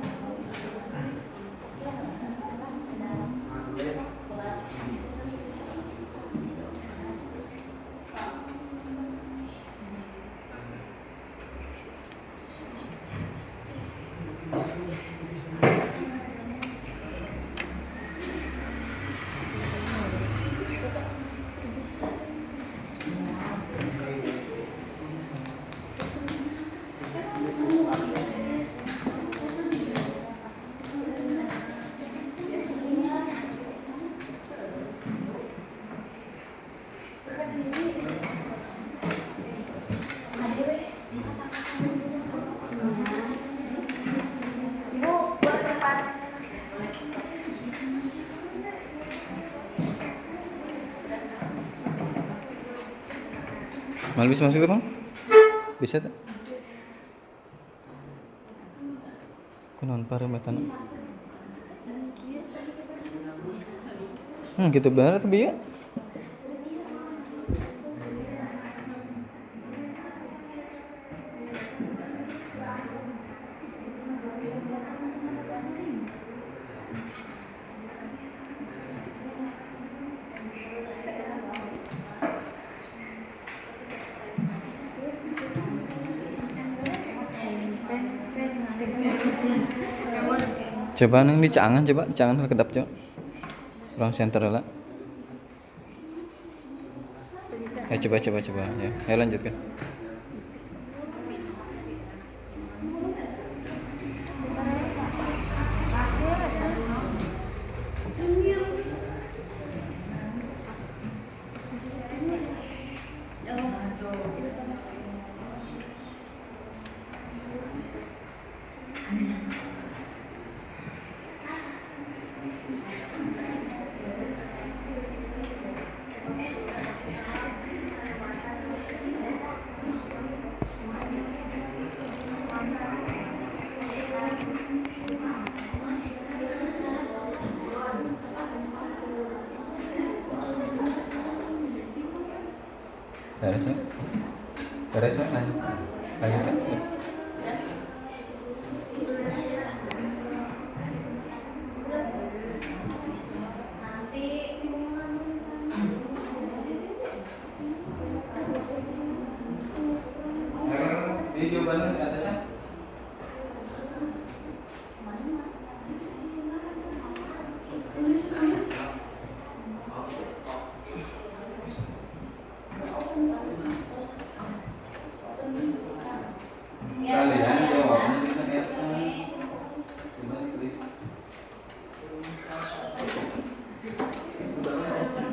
Mal bisa masuk ke bang? Bisa tak? Kunaon parameterna? Gitu benar tapi ya? Coba nang dicangan coba, dicangan kedap coba. Ruang center lah. Coba ya. Ya lanjutkan. Beres ya, lanjutkan. Nanti Di jawabannya katanya kalian jawabnya kita lihat. Coba klik.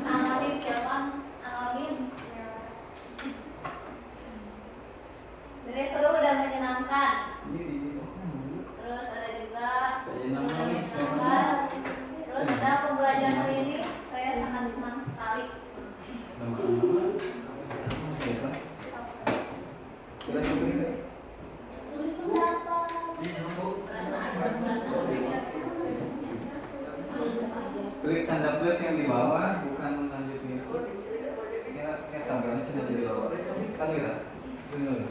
Analin siapa? Analin. Jadi seru dan menyenangkan. Terus ada juga menyenangkan. Terus ada pembelajaran hari ini saya sangat senang sekali. Klik tanda plus yang di bawah, bukan lanjutin itu. Kayak tanggalnya sudah di bawah. Tanggal ya? Benar.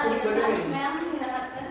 Coba lihat mem didapatkan.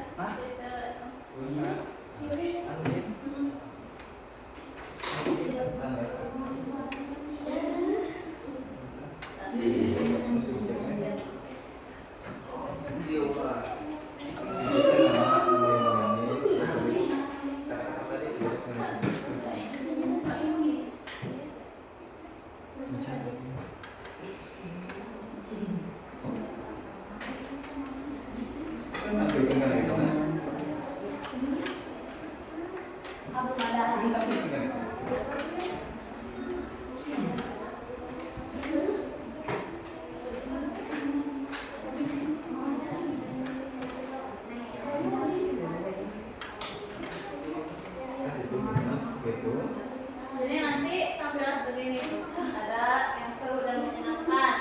Jadi nanti tampilan seperti ini. Ada yang seru dan menyenangkan.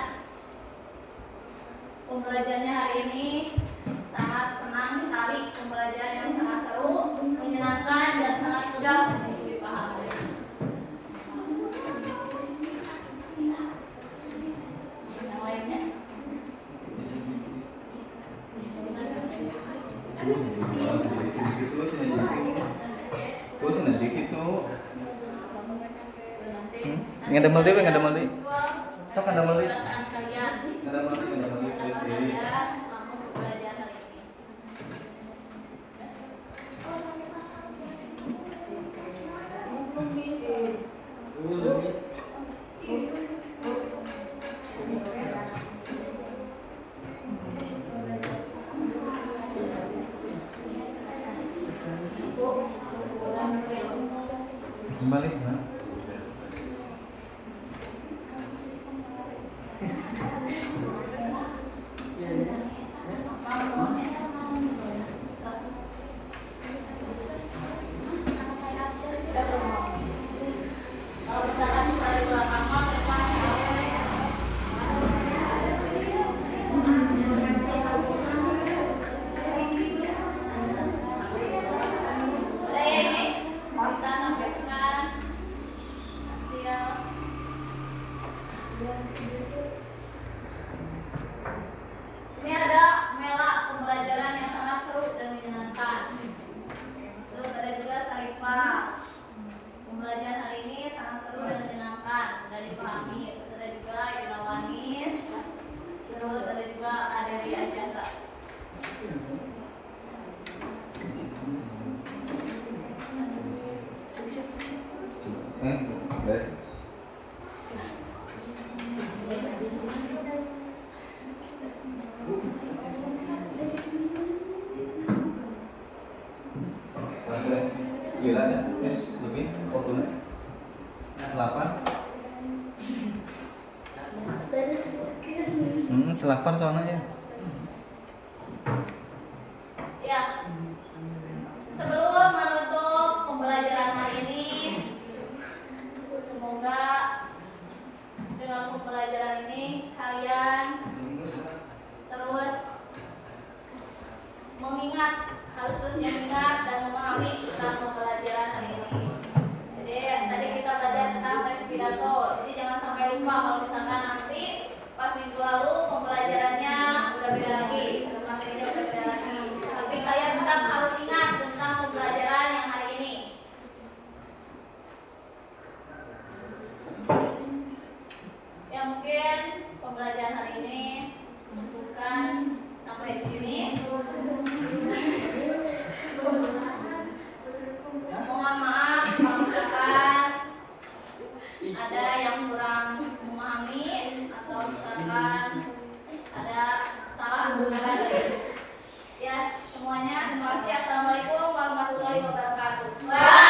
Pembelajarannya hari ini sangat senang sekali. Pembelajaran yang sangat seru, menyenangkan dan sangat mudah untuk dipahami. Yang lainnya? Terus nanti gitu. Nggak ada maldi, nggak ada maldi. Sok ada maldi. Perasaan kalian. Nggak ada maldi, nggak ada maldi. Apa saja selama pembelajaran hari ini. Kembali. Kalau misalkan dari belakang mah depan. Udah ya ini kita tampilkan hasil. Ini ada Mela, pembelajaran yang sangat seru dan menyenangkan. Terus ada juga Sarifah. pembelajaran hari ini sangat seru dan menyenangkan, mudah dipahami. Terus ada juga Yuna Wanis, terus ada juga Adelia Jaka. Guys. Gila ya, yes, lebih waktunya 8. Selapan soalnya ya. Ya, sebelum menutup pembelajaran hari ini, semoga dengan pembelajaran ini kalian terus mengingat, harus terus mengingat dan memahami tentang pembelajaran hari ini. Jadi tadi kita belajar tentang teks pidato, jadi jangan sampai lupa kalau misalkan nanti pas minggu lalu pembelajarannya udah beda lagi, materinya udah beda lagi. Tapi kalian tetap harus ingat tentang pembelajaran yang hari ini. Ya mungkin pembelajaran hari ini bukan sampai di sini. Mohon maaf kalau misalkan ada yang kurang memahami atau misalkan ada salah kata. Ya semuanya terima kasih. Assalamualaikum warahmatullahi wabarakatuh.